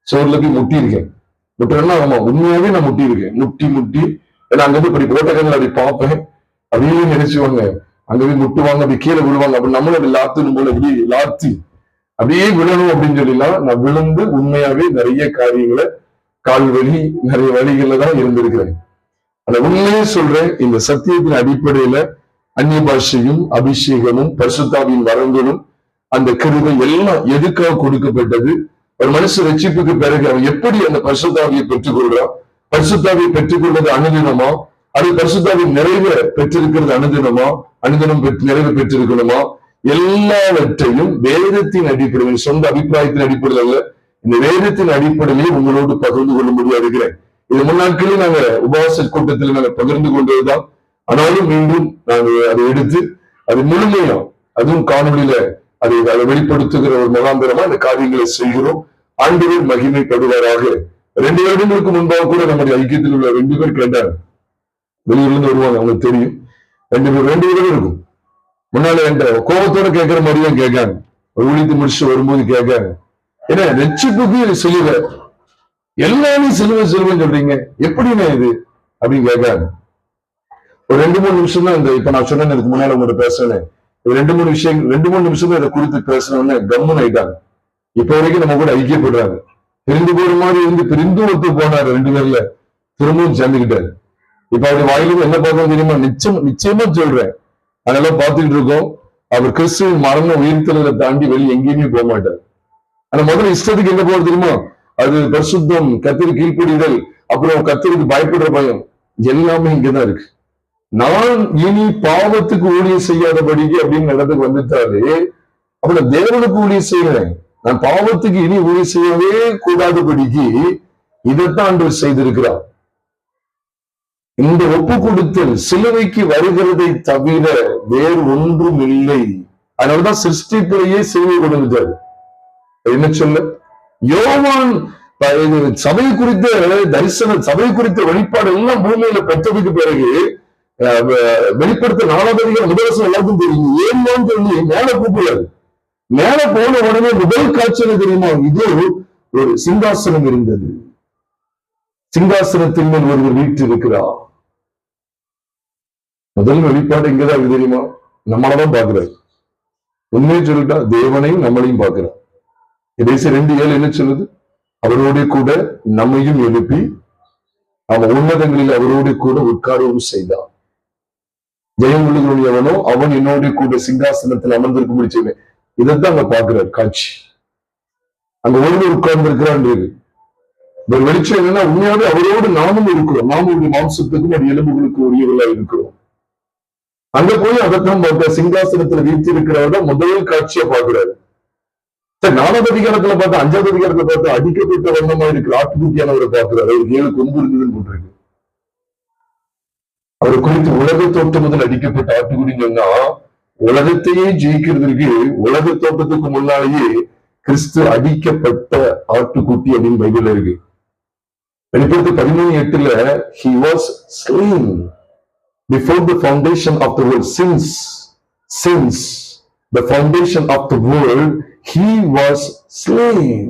செவர்ல போய் முட்டி இருக்கேன். முட்டுறேன்னா ஆமா உண்மையாவே நான் முட்டி இருக்கேன். முட்டி ஏன்னா அங்க போய் இப்படி புரோட்டகங்கள் அப்படி பார்ப்பேன், அப்படியே நினைச்சுவாங்க, அங்க போய் முட்டுவாங்க, அப்படி கீழே விழுவாங்க, அப்படி நம்மளும் அப்படி லாத்துன்னு போல இப்படி லாத்தி அப்படியே விழணும் அப்படின்னு சொல்லிலாம் நான் விழுந்து உண்மையாவே நிறைய காரியங்களை கால் வலி நிறைய வழிகள்ல தான் இருந்திருக்கிறேன். அந்த உண்மையே சொல்றேன், இந்த சத்தியத்தின் அடிப்படையில அந்நிய பாஷையும் அபிஷேகமும் பரிசுத்தாவின் வரங்களும் அந்த கிருபை எல்லாம் எதுக்காக கொடுக்கப்பட்டது? ஒரு மனுஷன் ரட்சிப்புக்கு பிறகு அவன் எப்படி அந்த பரிசுத்தாவியை பெற்றுக் கொள்றான்? பரிசுத்தாவியை பெற்றுக்கொள்வது அனுதினமா, அது பரிசுத்தாவின் நிறைவை பெற்றிருக்கிறது அனுதினம் நிறைவு பெற்றிருக்கணுமா? எல்லாவற்றையும் வேதத்தின் அடிப்படையில், சொந்த அபிப்பிராயத்தின் அடிப்படையில் அல்ல, இந்த வேதத்தின் அடிப்படையிலே உங்களோடு பகிர்ந்து கொள்ள முடியாதுகிறேன். இது முன்னாட்களே நாங்க உபவாச கூட்டத்தில் நாங்க பகிர்ந்து கொண்டதுதான். ஆனாலும் மீண்டும் நாங்கள் அதை எடுத்து அது முழுமையா, அதுவும் காணொலியில அதை வெளிப்படுத்துகிற ஒரு முகாந்திரமா இந்த காரியங்களை செய்கிறோம். ஆண்டவர் மகிமைப்படுவாராக. 2 வருடங்களுக்கு முன்பாக கூட நம்முடைய ஐக்கியத்தில் உள்ள 2 பேர் கேட்டாங்க, வெளியூர்ல வருவாங்க, அவங்களுக்கு தெரியும். 2 பேரும் இருக்கும். முன்னால என்ற கோபத்தோட கேட்கிற மாதிரியும் கேட்காங்க. ஒரு ஊழியத்தை முடிச்சு வரும்போது கேட்காங்க, ஏன்னா ரட்சிப்புக்கு சிலுவை, எல்லாமே சிலுவைன்னு சொல்றீங்க, எப்படின்னா இது அப்படின்னு கேட்காங்க. ஒரு 2-3 நிமிஷம் தான் இந்த இப்ப நான் சொன்னேன், இதுக்கு முன்னால உங்கள்கிட்ட பேசுறேன், 2-3 நிமிஷம் தான் இதை குறித்து பேசணும்னு கம்முன்னு ஆயிட்டாங்க. இப்ப வரைக்கும் நம்ம கூட ஐக்கியப்படுறாங்க. பிரிந்து போற மாதிரி இருந்து பிரிந்து ஒத்து போனாரு, 2 பேர்ல திரும்பவும் சேர்ந்துக்கிட்டாரு. இப்ப அவருடைய வாயிலும் என்ன பார்க்கணும் தெரியுமா? நிச்சயமா சொல்றேன், அதெல்லாம் பார்த்துக்கிட்டு இருக்கோம். அவர் கிறிஸ்துவின் மரணம் உயிர்த்தலை தாண்டி வெளியே எங்கேயுமே போக மாட்டார். ஆனா முதல்ல இஷ்டத்துக்கு என்ன போறது தெரியுமா? அது பரிசுத்தம், கர்த்தருக்கு கீழ்ப்படிதல், அப்புறம் கர்த்தருக்கு பயப்படுற பயம், எல்லாமே இங்கதான் இருக்கு. நான் இனி பாவத்துக்கு ஊழியம் செய்யாதபடிக்கு அப்படின்னு இடத்துக்கு வந்துட்டாலே அப்புறம் தேவனுக்கு ஊழியம் செய்யறேன். நான் பாவத்துக்கு இனி ஊழியம் செய்யவே கூடாதபடிக்கு இதைத்தான் ஆண்டவர் செய்திருக்கிறார். இந்த ஒப்பு கொடுத்தல் சிலுவைக்கு வருகிறதை தவிர வேறு ஒன்றும் இல்லை. அதனாலதான் சிருஷ்டிப்பிலேயே சிலுவை கொடுத்தாரு. என்ன சொல்ல யோவான் சபை குறித்த தரிசனம், சபை குறித்த வெளிப்பாடு எல்லாம் பூமியில பெற்றதுக்கு பிறகு வெளிப்படுத்த 4வது அதிகாரம் 1 வசனம் எல்லாருக்கும் தெரியும். ஏன்னு சொல்லி மேல கூப்பிடாது. மேல போன உடனே முதல் காட்சியில் தெரியுமா, இது ஒரு சிங்காசனம் இருந்தது, சிங்காசனத்தின் மேல் ஒருவர் வீட்டு இருக்கிறார். முதல் வெளிப்பாடு இங்கதான் தெரியுமா, நம்மளதான் பாக்குறாரு. உண்மையை சொல்லிட்டா தேவனையும் நம்மளையும் பார்க்கிறார். எபேசியர் 2:7 என்ன சொல்லுது, அவரோட கூட நம்மையும் எழுப்பி அவன் உன்னதங்களில் அவரோட கூட உட்காரவும் செய்தான். ஜெயம் உள்ளவனோ அவன் என்னோட கூட சிங்காசனத்தில் அமர்ந்திருக்க முடிச்சவன். இதைத்தான் அங்க பாக்குறாரு காட்சி. அங்க ஒருவர் உட்கார்ந்து இருக்கிறான். வெளிச்சம் என்னன்னா, உண்மையாவே அவரோடு நாமும் இருக்கிறோம். நாமுடைய மாம்சத்துக்கும் ஒரு எலும்புகளுக்கும் உரியவர்களா இருக்கிறோம். அங்க போய் அதைத்தான் பார்க்க சிங்காசனத்துல வீழ்த்திருக்கிறவர முதல் காட்சியை பாக்குறாரு. 4வது அதிகாரத்துல பார்த்தா, 5வது அதிகாரத்துல பார்த்தா அடிக்கப்பட்ட வண்ணமா இருக்கிற ஆட்டுக்குட்டியானவரை பார்க்கிறாரு. அவருக்கு 7 கொம்பு இருந்ததுன்னு போட்டிருக்கு. அவர் குறித்து உலக தோட்டம் முதல் அடிக்கப்பட்ட ஆட்டுக்குட்டின்னு சொன்னா, உலகத்தையே ஜெயிக்கிறதுக்கு உலக தோட்டத்துக்கு முன்னாலேயே கிறிஸ்து அடிக்கப்பட்ட ஆட்டுக்குட்டி அப்படின்னு பைபிள்ல இருக்கு. வெளிப்படுத்தி 13:8 he was slain before the foundation of the world. Since the foundation of the world he was slain.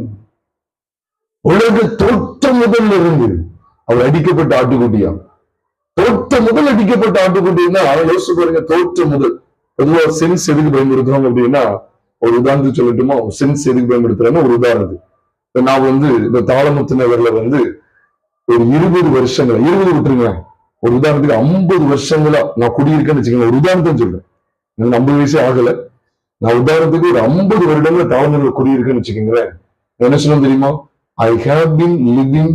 உலக தோற்றம் முதல்ல இருந்து அவர் அடிக்கப்பட்ட ஆட்டுக்குட்டியா. தோற்றம் முதல் அடிக்கப்பட்ட ஆட்டுக்குட்டின்னா யோசிச்சு பாருங்க. தோற்றம் முதல் பொதுவா சென்ஸ் எதுக்கு பயன்படுத்துறோம் அப்படின்னா, ஒரு உதாரணத்துக்கு சொல்லட்டுமா, சென்ஸ் எதுக்கு பயன்படுத்துறேன்னா ஒரு உதாரணத்துக்கு நான் இந்த தாளமுத்து நகர்ல ஒரு 20 வருஷங்களா, 20 விட்டுருங்க, ஒரு உதாரணத்துக்கு 50 வருஷங்களா நான் குடியிருக்கேன்னு வச்சுக்கோங்க. ஒரு உதாரணத்தை சொல்றேன், 50 வயசே ஆகல. நான் உதாரணத்துக்கு ஒரு 50 வருடங்கள தாளநகர்ல குடியிருக்கேன்னு வச்சுக்கோங்களேன். என்ன சொல்லணும் தெரியுமா, ஐ ஹாவ் பீன் லிவிங்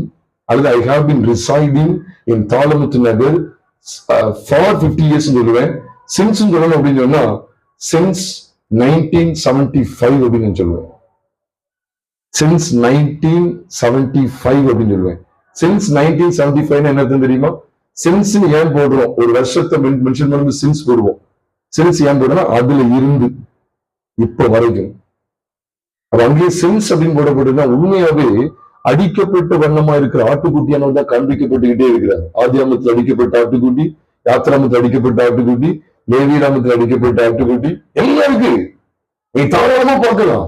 அல்லது ஐ have been residing in Thalamuthu Nagar for 50 years சொல்லுவேன். சின்ஸ் சொல்லணும் அப்படின்னு சொன்னா சின்ஸ் 1975 அப்படின்னு சொல்லுவேன். சின்ஸ் 1975 அப்படின்னு சொல்லுவேன். சின்ஸ் 1975 என்ன தெரியுமா, சின்ஸ் ஏன் போடுறோம், ஒரு வருஷத்தை மென்ஷன் பண்ணி சின்ஸ் போடுவோம். சின்ஸ் ஏன் போடுறோம்னா அதுல இருந்து இப்ப வரைக்கும். அப்ப அங்கேயே சின்ஸ் அப்படின்னு போடப்பட்டதுன்னா உண்மையாவே அடிக்கப்பட்ட வண்ணமா இருக்கிற ஆட்டுக்குட்டியானவன் தான் காண்பிக்கப்பட்டுக்கிட்டே இருக்கிறார். ஆதியாமத்தில் அடிக்கப்பட்ட ஆட்டுக்குட்டி, யாத்திராமத்தில் அடிக்கப்பட்ட ஆட்டுக்குட்டி, லேவியராமத்தில் அடிக்கப்பட்ட ஆட்டுக்குட்டி எல்லாம் இருக்கு. நீ தாராளமா பார்க்கலாம்.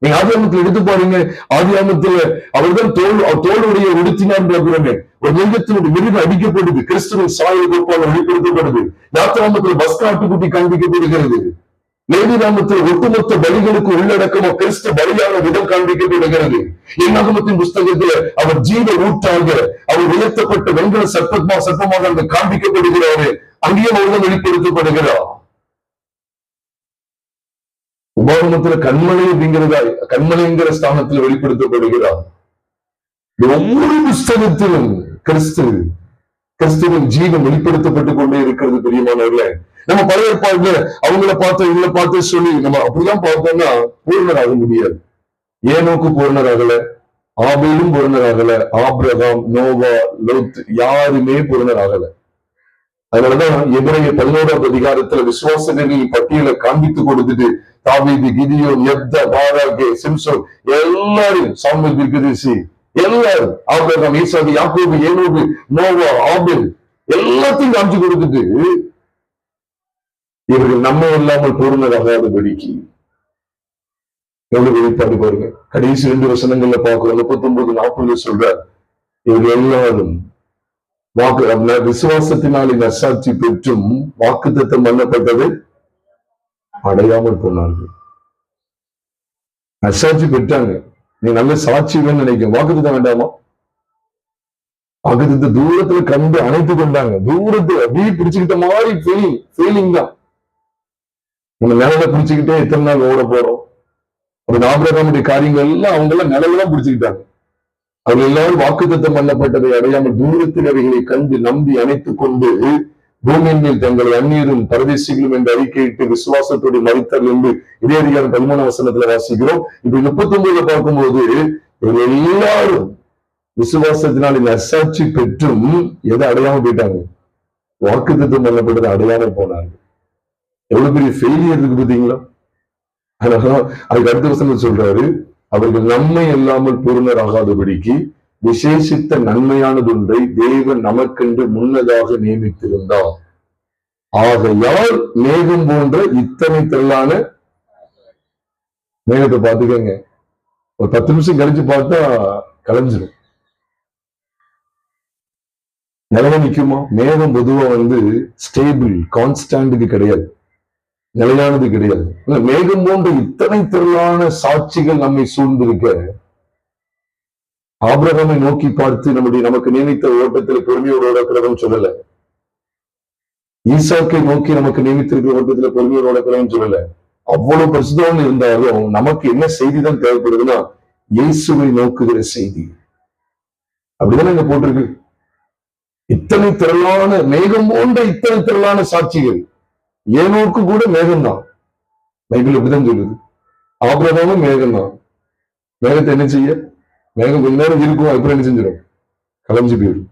நீங்க ஆதியாமத்தில் எடுத்து பாருங்க. ஆதியாமத்துல அவர்தான் தோளுடைய உடுத்தினான் பார்க்கிறோமே. ஒரு மிருகத்தினுடைய மிருகம் அடிக்கப்படுது, கிறிஸ்துவின் சாயல் கோப்பால் வெளிப்படுத்தப்படுது. யாத்திராமத்தில் பஸ்கா ஆட்டுக்குட்டி காண்பிக்கப்படுகிறது. லேவியராமத்தில் ஒட்டுமொத்த பலிகளுக்கு உள்ளடக்கமா கிறிஸ்து பலியான விதம் காண்பிக்கப்படுகிறது. என்னாகமத்தின் புஸ்தகத்துல அவர் ஜீவ ஊற்றாக அவர் உயர்த்தப்பட்ட வெண்கல சர்ப்பமாக அந்த காண்பிக்கப்படுகிறாரு. அங்கேயும் அவர்தான் வெளிப்படுத்தப்படுகிறார். உபாகமத்துல கண்மலை அப்படிங்கிறதா, கண்மலைங்கிற ஸ்தானத்தில் வெளிப்படுத்தப்படுகிறார். ஒவ்வொரு புஸ்தகத்திலும் கிறிஸ்துவின் ஜீவன் வெளிப்படுத்தப்பட்டுக் கொண்டே இருக்கிறது. பிரியமானவர்களே, நம்ம பழைய ஏற்பாடுல அவங்கள பார்த்தோம் இவங்களை பார்த்து சொல்லி நம்ம அப்படிதான் பார்த்தோம்னா பூர்ணராக முடியாது. ஏனோக்கு பூர்ணராகல, ஆபேலும் பூர்ணராகல, ஆபிரகாம், நோவா, லோத் யாருமே பூர்ணராகல. அதனாலதான் எபிரேயர் 11வது அதிகாரத்துல விசுவாசங்களின் பட்டியலை காண்பித்து கொடுத்துட்டு தாவீது, கிதியோன், யெப்தா, பாராக், சிம்சோன் எல்லாரும், சாமுவேல் தீர்க்கதரிசி எல்லாரும், ஆபிரகாம், ஈசாக்கு, யாக்கோபு, ஏனோக்கு, நோவா, ஆபேல் எல்லாத்தையும் காமிச்சு கொடுத்துட்டு இவர்கள் நம்ம இல்லாமல் பூர்ணராகாதபடிக்கு எவ்வளவு வெளிப்பாடு பாருங்க. கடைசி 2 வசனங்கள்ல பார்க்கிறோம். 39-40 சொல்றார், இவர்கள் எல்லாரும் விசுவாசத்தினால் இந்த அசாட்சி பெற்றும் வாக்குத்தத்தம் பண்ணப்பட்டது அடையாமல் போனார்கள். அசாட்சி பெற்றாங்க. நீ நல்ல சாட்சிகள் நினைக்கும். வாக்குத்தத்தம் வேண்டாமா? வாக்குத்தத்தை தூரத்துல கண்டு அணைத்து கொண்டாங்க. தூரத்துல அப்படியே பிடிச்சுக்கிட்ட மாதிரி ஃபீலிங் தான். நம்ம நிழலை பிடிச்சுக்கிட்டே எத்தனை நாள் ஓட போறோம். அப்ப ஆபிரகாமுடைய காரியங்கள் எல்லாம் அவங்க எல்லாம் நிழலாம் பிடிச்சுக்கிட்டாங்க. அவர்கள் எல்லாரும் வாக்குத்தத்தம் பண்ணப்பட்டதை அடையாமல் தூரத்தில் அவைகளை கண்டு நம்பி அணைத்துக் கொண்டு பூமியின் மேல் தங்களை அந்நியரும் பரதேசிகளும் என்று அறிக்கையிட்டு விசுவாசத்தோடு மறித்தார்கள் என்று இதே அதிகாரம் 13 வசனத்துல வாசிக்கிறோம். இப்ப 39 பார்க்கும்போது இவர்கள் எல்லாரும் விசுவாசத்தினால் இந்த அசாட்சி பெற்றும் எதை அடையாம போயிட்டாங்க, வாக்குத்தத்தம் பண்ணப்பட்டது அடையாம போனாங்க. எவ்வளவு பெரிய ஃபெயிலியர் இருக்கு பார்த்தீங்களா? அதுக்கு அடுத்த வசனம் சொல்றாரு, அவர்கள் நன்மை இல்லாமல் பூரணர் ஆகாதபடிக்கு விசேஷித்த நன்மையானதொன்றை தேவன் நமக்கென்று முன்னதாக நியமித்திருந்தார். ஆகையால் மேகம் போன்ற இத்தனை திரளான மேகத்தை பார்த்துக்கங்க. ஒரு 10 நிமிஷம் கழிச்சு பார்த்தா கலைஞ்சிடும். நிலைமை நிக்குமா? மேகம் பொதுவா ஸ்டேபிள், கான்ஸ்டன்ட்டுக்கு கிடையாது, நிலையானது கிடையாது. மேகம் போன்ற இத்தனை திரளான சாட்சிகள் நம்மை சூழ்ந்திருக்க, ஆபிரகாமை நோக்கி பார்த்து நமக்கு நியமித்த ஓட்டத்தில் பொறுமையோடு ஓடக்கிறவன் சொல்லல. ஈசாக்கை நோக்கி நமக்கு நியமித்திருக்கிற ஓட்டத்துல பொறுமையோடு ஓடக்கிறவன் சொல்லல. அவ்வளவு பரிசுத்தம் இருந்தாலும் நமக்கு என்ன செய்தி தான் தேவைப்படுதுன்னா, இயேசுவை நோக்குகிற செய்தி. அப்படிதான் இங்க போட்டிருக்கு. இத்தனை திரளான மேகம் போன்ற இத்தனை திரளான சாட்சிகள். ஏனோக்கு கூட மேகம்தான். பைபிள் அப்படிதான் சொல்லுது. ஆபிரகாமும் மேகம்தான். மேகத்தை என்ன செய்ய? மேகம் கொஞ்ச நேரம் இருக்கும், அப்புறம் என்ன செஞ்சிடும்? கலைஞ்சு போயிடும்.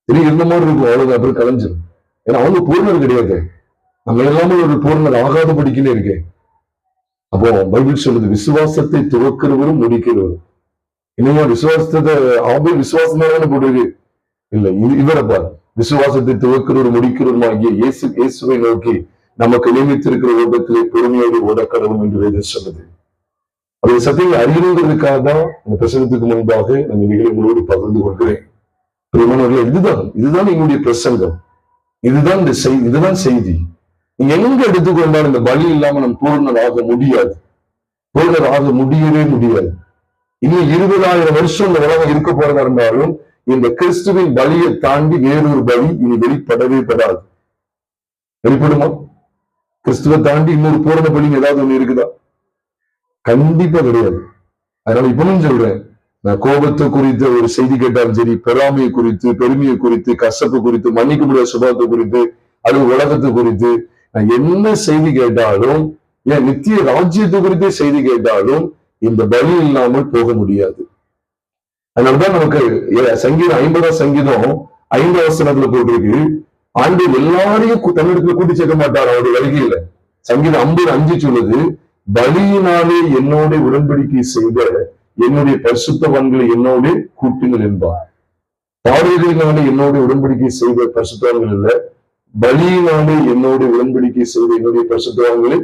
திடீர் இருந்த மாதிரி இருக்கும், அவ்வளவு அப்புறம் கலைஞ்சிடும். ஏன்னா அவங்க பூர்ணர் கிடையாது. நம்ம எல்லாமே ஒரு பூர்ணர் ஆகாதபடிக்கே இருக்கேன். அப்போ பைபிள் சொல்லுது, விசுவாசத்தை துவக்கிறவரும் முடிக்கிறவரும். இன்னுமா விசுவாசத்தை விசுவாசம் தானே போடுறது இல்ல, இவரை பாரு, விசுவாசத்தை துவக்கிறவர் முடிக்கிறவரும் ஆகிய இயேசுவை நோக்கி நமக்கு நியமித்திருக்கிற ஓட்டத்திலே பொறுமையோடு ஓடக்கடவும் என்று சொல்லுது. அது சத்தியங்களை அறிகிறதுக்காக தான் இந்த பிரசங்கத்துக்கு முன்பாக நான் நிகழ்வுகளோடு பகிர்ந்து கொள்கிறேன். இதுதான் எங்களுடைய பிரசங்கம், இதுதான் செய்தி. நீங்க எங்க எடுத்துக்கொண்டாலும் இந்த பலி இல்லாம நம்ம பூர்ணராக முடியாது, பூர்ணராக முடியவே முடியாது. இன்னும் 20,000 வருஷம் இந்த உலகம் இருக்க போறதா இருந்தாலும் இந்த கிறிஸ்துவின் பலியை தாண்டி வேறொரு பலி இனி வெளிப்படவே படாது. வெளிப்படுமா? கிறிஸ்துவை தாண்டி இன்னொரு பூரண பலி ஏதாவது ஒண்ணு இருக்குதா? கண்டிப்பா கிடையாது. அதனால இப்பவும் சொல்றேன், நான் கோபத்தை குறித்து ஒரு செய்தி கேட்டாலும் சரி, பெறாமையை குறித்து, பெருமையை குறித்து, கசப்பு குறித்து, மன்னிக்க முடியாத சுபாவத்தை குறித்து, அது உலகத்தை குறித்து நான் என்ன செய்தி கேட்டாலும், ஏன் நித்திய ராஜ்யத்தை குறித்து செய்தி கேட்டாலும் இந்த பலி இல்லாமல் போக முடியாது. அதனாலதான் நமக்கு சங்கீதம் 50ஆம் சங்கீதம் 5ஆம் வசனத்துல போட்டிருக்கு, ஆண்டு எல்லாரையும் தன்னிடத்துல கூட்டி சேர்க்க மாட்டார் அவருடைய வருகையில. சங்கீதம் 50:5 சொல்லுது, பலியினாலே என்னோட உடன்படிக்கை செய்த என்னுடைய பரிசுத்தவான்களை என்னோட கூட்டுங்கள் என்பார். பாடல்களினாலே என்னோட உடன்படிக்கை செய்த பரிசுத்தவான்கள் இல்ல, பலியினாலே என்னோட உடன்படிக்கை செய்த என்னுடைய பரிசுத்தவான்களை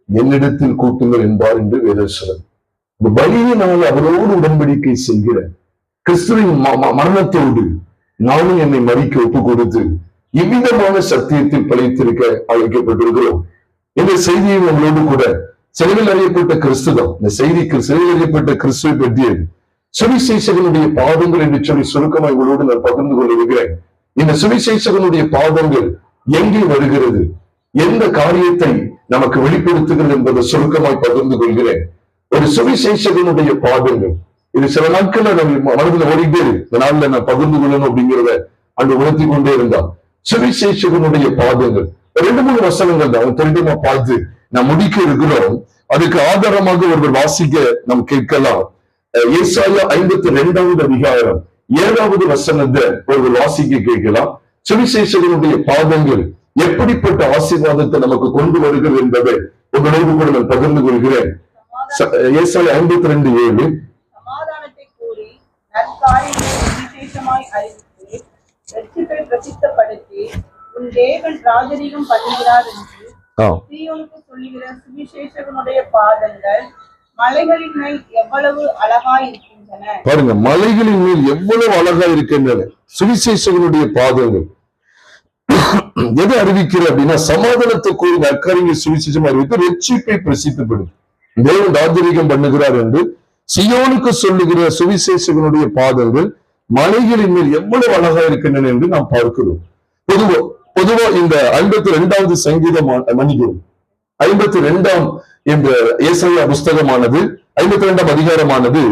என்னிடத்தில் கூட்டுங்கள் என்பார் என்று வேதம் சொல்லுது. இந்த பலியினால அவரோடு உடன்படிக்கை செய்கிற கிறிஸ்துவின் மரணத்தோடு நானும் என்னை மறிக்க ஒப்பு கொடுத்து இவ்விதமான சத்தியத்தில் பழித்திருக்க அழைக்கப்பட்டிருக்கிறோம். இந்த செய்தியை உங்களோடு கூட சிலுவையில் அறியப்பட்ட கிறிஸ்துதான். இந்த செய்திக்கு சிலுவையில் அறியப்பட்ட கிறிஸ்துவை பற்றியது சுவிசேஷகனுடைய பாதங்கள் என்று சொல்லி சுருக்கமாக உங்களோடு நான் பகிர்ந்து கொண்டிருக்கிறேன். இந்த சுவிசேஷகனுடைய பாதங்கள் எங்கே வருகிறது, எந்த காரியத்தை நமக்கு வெளிப்படுத்துகிறது என்பதை சுருக்கமாய் பகிர்ந்து கொள்கிறேன். ஒரு சுவிசேஷகனுடைய பாதங்கள், இது சில நாட்கள் நம்ம மனதில் ஓடிட்டே இந்த நாள்ல நான் பகிர்ந்து கொள்ளணும் அப்படிங்கிறத அன்று உணர்த்தி கொண்டே இருந்தான். சுவிசேஷகனுடைய பாதங்கள் 2-3 வசனங்கள் தான் திரும்பமா பார்த்து நாம் முடிக்க இருக்கிறோம். அதுக்கு ஆதாரமாக ஒருவர் வாசிக்க நாம் கேட்கலாம். ஏசாயா 52ஆவது அதிகாரம் 7வது வசனத்தை ஒருவர் வாசிக்க கேட்கலாம். சுவிசேஷகனுடைய பாதங்கள் எப்படிப்பட்ட ஆசீர்வாதத்தை நமக்கு கொண்டு வருகிறது என்பதை உங்களோடு கூட நான் பகிர்ந்து கொள்கிறேன். ஏசாயா 52:7,
சமாதானத்தை கூறி நற்காரியங்களை விசேஷமாய் அறிவித்து ரட்சிப்பை பிரசித்தப்படுத்தி உன் தேவன் ராஜரீகம் பண்ணுகிறார் என்று சீயோனுக்கு சொல்லுகிற சுவிசேஷகனுடைய பாதங்கள் மலைகளின் மேல் எவ்வளவு அழகாய் இருக்கின்றன.
பாருங்க, மலைகளின் மேல் எவ்வளவு அழகா இருக்கின்றன சுவிசேஷகனுடைய பாதங்கள். எதை அறிவிக்கிற அப்படின்னா, சமாதானத்தை கூறி நற்காரியங்களை சுவிசேஷம் அறிவித்து ரட்சிப்பை பிரசித்தப்படுது. தேவன் ராஜரீகம் பண்ணுகிறார் என்று சியோனுக்கு சொல்லுகிற சுவிசேஷகனுடைய பாதங்கள் மலைகளின் மேல் எவ்வளவு அழகா இருக்கின்றன என்று நாம் பார்க்கிறோம். பொதுவா இந்த 52வது சங்கீதம் மன்னிக்கிறோம் 52ஆம் என்ற ஏசாயா புஸ்தகமானது 52ஆம் அதிகாரமானது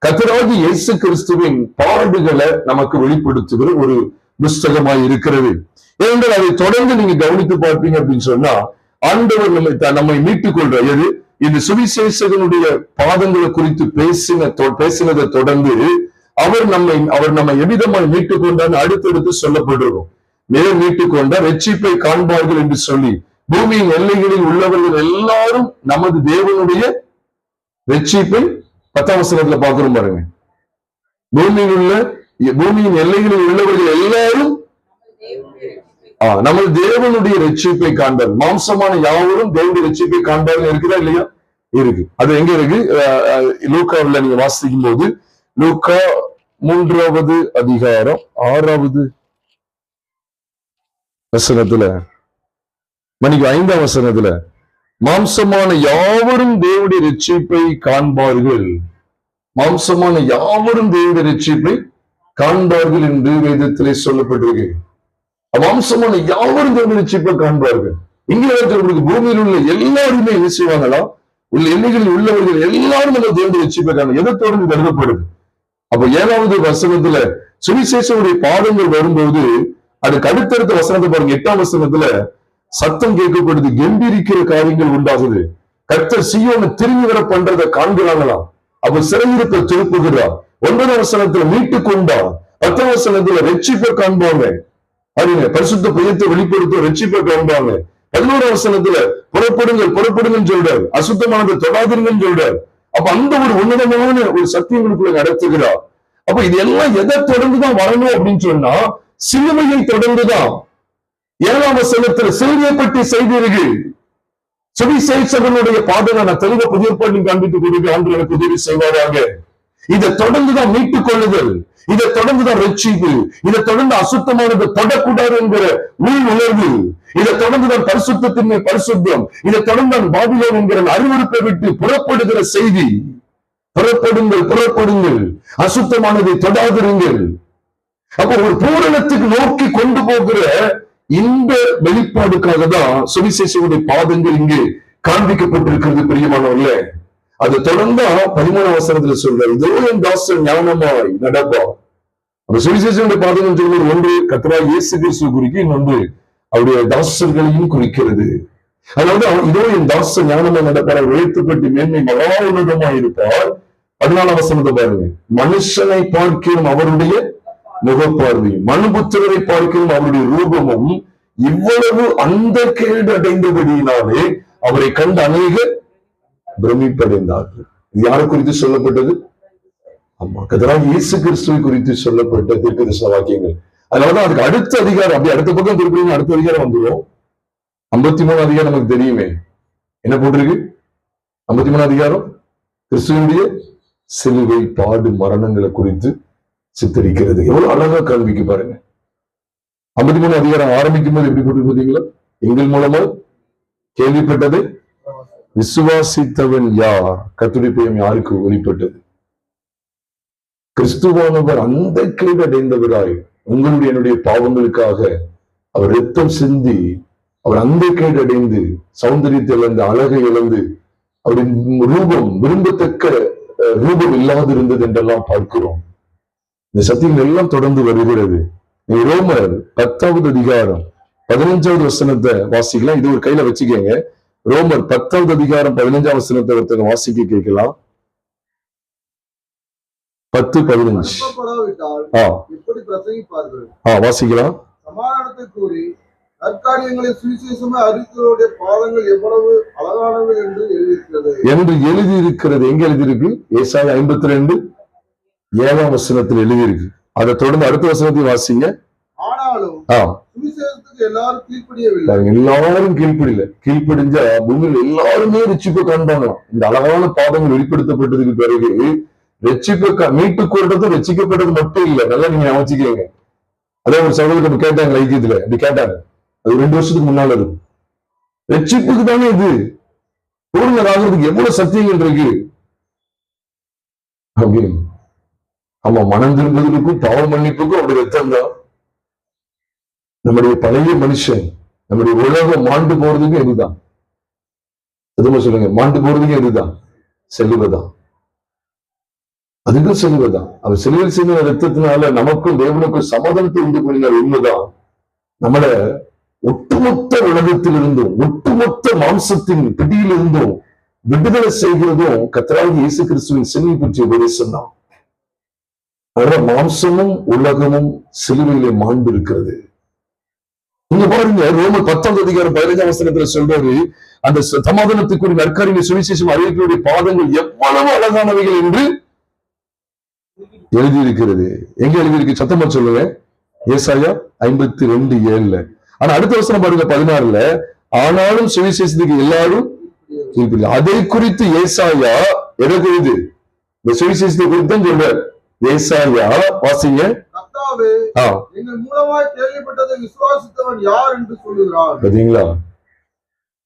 கர்த்தராகிய இயேசு கிறிஸ்துவின் பாடுகளை நமக்கு வெளிப்படுத்துகிற ஒரு புஸ்தகமாய் இருக்கிறது. ஏனென்றால் அதை தொடர்ந்து நீங்க கவனித்து பார்ப்பீங்க அப்படின்னு சொன்னா, ஆண்டவர் நம்மை மீட்டுக் கொள்ற எது இந்த சுவிசேஷகனுடைய பாதங்களை குறித்து பேசினதை தொடர்ந்து அவர் நம்மை எவ்விதமாய் மீட்டுக் கொண்டான்னு அடுத்தடுத்து சொல்லப்படுறோம். மீட்டுக் கொண்டார், ரட்சிப்பை காண்பார்கள் என்று சொல்லி பூமியின் எல்லைகளில் உள்ளவர்கள் எல்லாரும் நமது தேவனுடைய ரட்சிப்பை 10ஆம் வசனத்துல பார்க்கிறோம் பாருங்க. பூமியின் எல்லைகளில் உள்ளவர்கள் எல்லாரும் நமது தேவனுடைய ரட்சிப்பை காண்பார். மாம்சமான யாவரும் தேவனுடைய ரட்சிப்பை காண்பார்கள் இருக்குதா இல்லையா? இருக்கு. அது எங்க இருக்கு? லூக்காவில் நீங்க வாசிக்கும் போது லூக்கா 3வது அதிகாரம் 6வது வசனத்துல, மணிக்கு 5ஆம் வசனத்துல, மாம்சமான யாவரும் தேவனுடைய ரட்சிப்பை காண்பார்கள், மாம்சமான யாவரும் தேவனுடைய ரட்சிப்பை காண்பார்கள் என்று வேதத்திலே சொல்லப்பட்டிருக்கு. மாம்சமான யாவரும் தேவனுடைய ரட்சிப்பை காண்பார்கள். இங்கே பூமியில் உள்ள எல்லாருமே என்ன செய்வாங்களா? உள்ள எல்லைகளில் உள்ளவர்கள் எல்லாரும் அந்த தேவனுடைய ரட்சிப்பை காண்பார்கள். எதை தொடர்ந்து கருதப்படுது? அப்ப 7வது வசனத்துல சுவிசேஷனுடைய பாடங்கள் வரும்போது அதுக்கு அடுத்தடுத்த வசனத்தை பாருங்க. 8ஆம் வசனத்துல சத்தம் கேட்கப்படுது, கம்பீரிக்கிற காரியங்கள் உண்டாகுது. கர்த்தர் சீயோனை திரும்பி வர பண்றதை காண்கிறாங்களாம். அப்ப சிறையிருப்பை திருப்புகிறார். 9ஆம் வசனத்துல மீட்டு கொண்டா. 10ஆம் வசனத்துல ரட்சிப்பை காண்பாங்க. அதுங்க பரிசுத்த புயத்தை வெளிப்படுத்த ரட்சிப்பை காண்பாங்க. 11ஆம் வசனத்துல புறப்படுங்கள் சொல்றார், அசுத்தமானதை தொடாதீங்கன்னு சொல்றார். அப்ப அந்த ஒரு உன்னதமான ஒரு சத்தியங்களுக்குள்ள நடத்துகிறார். அப்ப இது எல்லாம் எதை தொடர்ந்துதான் வரணும் அப்படின்னு சொன்னா சிலுவையை தொடர்ந்துதான். 7ஆம் வசனத்துல சிலுவையை பற்றி செய்தீர்கள். சுவிசேஷகனுடைய பாதனை நான் தெளிவ புதிய பாட்டின் காண்பித்து கொடுக்க ஆண்டு எனக்கு உதவி செய்வாராக. இதை தொடர்ந்துதான் மீட்டுக் கொள்ளுதல், இதை தொடர்ந்துதான் ரட்சிப்பு, இதை தொடர்ந்து அசுத்தமானது தொடக்கூடாது என்கிற உள் உணர்வு, இதை தொடர்ந்துதான் பரிசுத்தத்தின் பரிசுத்தம், இதை தொடர்ந்து பாபிலோன் என்கிற அறிவுறுப்பை விட்டு புறப்படுகிற செய்தி. புறப்படுங்கள், அசுத்தமானதை தொடாதிருங்கள். அப்ப ஒரு பூரணத்துக்கு நோக்கி கொண்டு போகிற இந்த வெளிப்பாடுக்காக தான் சுவிசேஷனுடைய பாதங்கள் இங்கே காண்பிக்கப்பட்டிருக்கிறது பிரியமானவர்கள. அது தொடர்ந்தா 13ஆம் வசனத்துல சொல்ற, இதோ என் தாசன் ஞானமாய் நடப்பா. அப்ப சுவிசேஷனுடைய பாதங்கள் சொல்வது ஒன்று கர்த்தராகிய இயேசு கிறிஸ்துவை குறிக்க, இன்னொன்று அவருடைய தாசர்களையும் குறிக்கிறது. அதனால இதோ என் தாசன் ஞானமாய் நடப்பார், உழைத்துப்பட்டு மேன்மை மகா உன்னதமாய் இருப்பார். 14ஆம் வசனத்தை பாருங்க, மனுஷனை பார்க்கிறோம் அவருடைய முகப்பார்வை, மனுபுத்திரரை பார்க்கிறோம் அவருடைய ரூபமும் இவ்வளவு அந்த கேடு அடைந்தபடியினாலே அவரை கண்டு அநேக பிரமிப்படைந்தார்கள். இது யாரை குறித்து சொல்லப்பட்டது? ஆமா, கர்த்தராகிய இயேசு கிறிஸ்துவை குறித்து சொல்லப்பட்ட தீர்க்கதரிசன வாக்கியங்கள். அதனாலதான் அதுக்கு அடுத்த அதிகாரம், அப்படி அடுத்த பக்கம் திருப்பி அடுத்த அதிகாரம் வந்துடும். 53 அதிகாரம் நமக்கு தெரியுமே, என்ன போட்டிருக்கு? 53 அதிகாரம் கிறிஸ்துவனுடைய சிலுவை பாடு மரணங்களை குறித்து சித்தரிக்கிறது. எவ்வளவு அழகா காண்பிக்க பாருங்க. 53 அதிகாரம் ஆரம்பிக்கும் போது எப்படி போட்டு பார்த்தீங்களா? எங்கள் மூலமா கேள்விப்பட்டதை விசுவாசித்தவன் யார், கர்த்தருடைய பெயர் யாருக்கு வெளிப்பட்டது? கிறிஸ்துவானவர் அந்த கேடு அடைந்தவராய் உங்களுடைய என்னுடைய பாவங்களுக்காக அவர் ரத்தம் சிந்தி, அவர் அந்த கேடு அடைந்து சௌந்தரியத்தை இழந்து அழகை இழந்து அவருடைய ரூபம் விரும்பத்தக்க ரூபம் இல்லாதிருந்தது என்றெல்லாம் பார்க்கிறோம். இந்த சத்தியங்கள் எல்லாம் தொடர்ந்து வருகிறது. ரோமர் 10வது அதிகாரம் 15வது வசனத்தை வாசிக்கலாம். இது ஒரு கையில வச்சுக்கங்க. ரோமர் 10வது அதிகாரம் 15ஆம் வசனத்தை ஒருத்தங்க வாசிக்க கேட்கலாம். 10-15 வாசிக்கலாம்.
சமாதானத்தை கூறி நற்காரியங்களை சுவிசேஷமாய் அறிவித்தவருடைய பாதங்கள் எவ்வளவு அழகானவை என்று எழுதியிருக்கிறது. எங்க எழுதியிருக்கு? ஏசாயா 52:7 வசனத்தில் எழுதியிருக்கு. அதை தொடர்ந்து அடுத்த வசனத்தையும் வாசிங்க. ஆனாலும் சுவிசேஷத்துக்கு எல்லாரும் கீழ்ப்படியவில்லை. எல்லாரும் கீழ்ப்படிஞ்சா பூமியில் எல்லாருமே ரட்சிப்பை காண்பாங்களாம். இந்த அழகான பாதங்கள் வெளிப்படுத்தப்பட்டதுக்கு பிறகு ரட்சிப்பை மீட்டுக் கொள்றது ரட்சிக்கப்பட்டது மட்டும் இல்லை. நல்லா நீங்க அமைச்சுக்கீங்க. அதான் ஒரு சகோதரர் கேட்டாங்க ஐக்கியத்துல, அப்படி கேட்டாங்க. அது 2 வருஷத்துக்கு முன்னால இருக்கும். ரட்சிப்புக்கு தானே இது பூர்ணராகிறதுக்கு எவ்வளவு சத்தியங்கள் இருக்கு அப்படின்னு. ஆமா, மனம் திரும்புவதற்கும் பாவ மன்னிப்புக்கும் அப்படி ரத்தம் தான். நம்முடைய பழைய மனுஷன், நம்முடைய உலகம் மாண்டு போறதுக்கும் எதுதான்? எதுவும் சொல்லுங்க, மாண்டு போறதுக்கும் எதுதான்? செல்லுவதான். அதுக்கும் செல்லுவதான். அவர் சிலுவையில் செய்த ரத்தத்தினால நமக்கும் தேவனுக்கும் சமாதானத்தை உண்டு பண்ணினார். உண்மைதான். நம்மள ஒட்டுமொத்த உலகத்திலிருந்தும் ஒட்டுமொத்த மாம்சத்தின் பிடியிலிருந்தும் விடுதலை செய்கிறதும் கர்த்தராகிய இயேசு கிறிஸ்துவின் சிலுவை பற்றிய உபதேசம் தான். மாம்சமும் உலகமும் சிலுவையிலே மாண்டு இருக்கிறது.
இங்க பாருங்க, ரோமர் 10ஆம் அதிகாரம் 15ஆம் வசனத்துல சொல்றாரு, அந்த சமாதானத்துக்குரிய நற்காரியங்களை சுவிசேஷம் அறிவிக்கக்கூடிய பாதங்கள் எவ்வளவு அழகானவைகள் என்று எழுதியிருக்கிறது. எங்க எழுதியிருக்கு? சத்தமா சொல்லுங்க. ஏசாயா 52:7. ஆனா அடுத்த வசனம் பாருங்க 16ல, ஆனாலும் சுவிசேஷத்துக்கு எல்லாரும் அதை குறித்து ஏசாயா எதை குறித்து? இந்த சுவிசேஷத்தை குறித்து சொல்றார். ஏசாயா வாசிங்க.
கர்த்தாவே, எங்கள் மூலமாய் கேள்விப்பட்டதை விசுவாசித்தவன் யார் என்று சொல்லுகிறார்.
பாத்தீங்களா?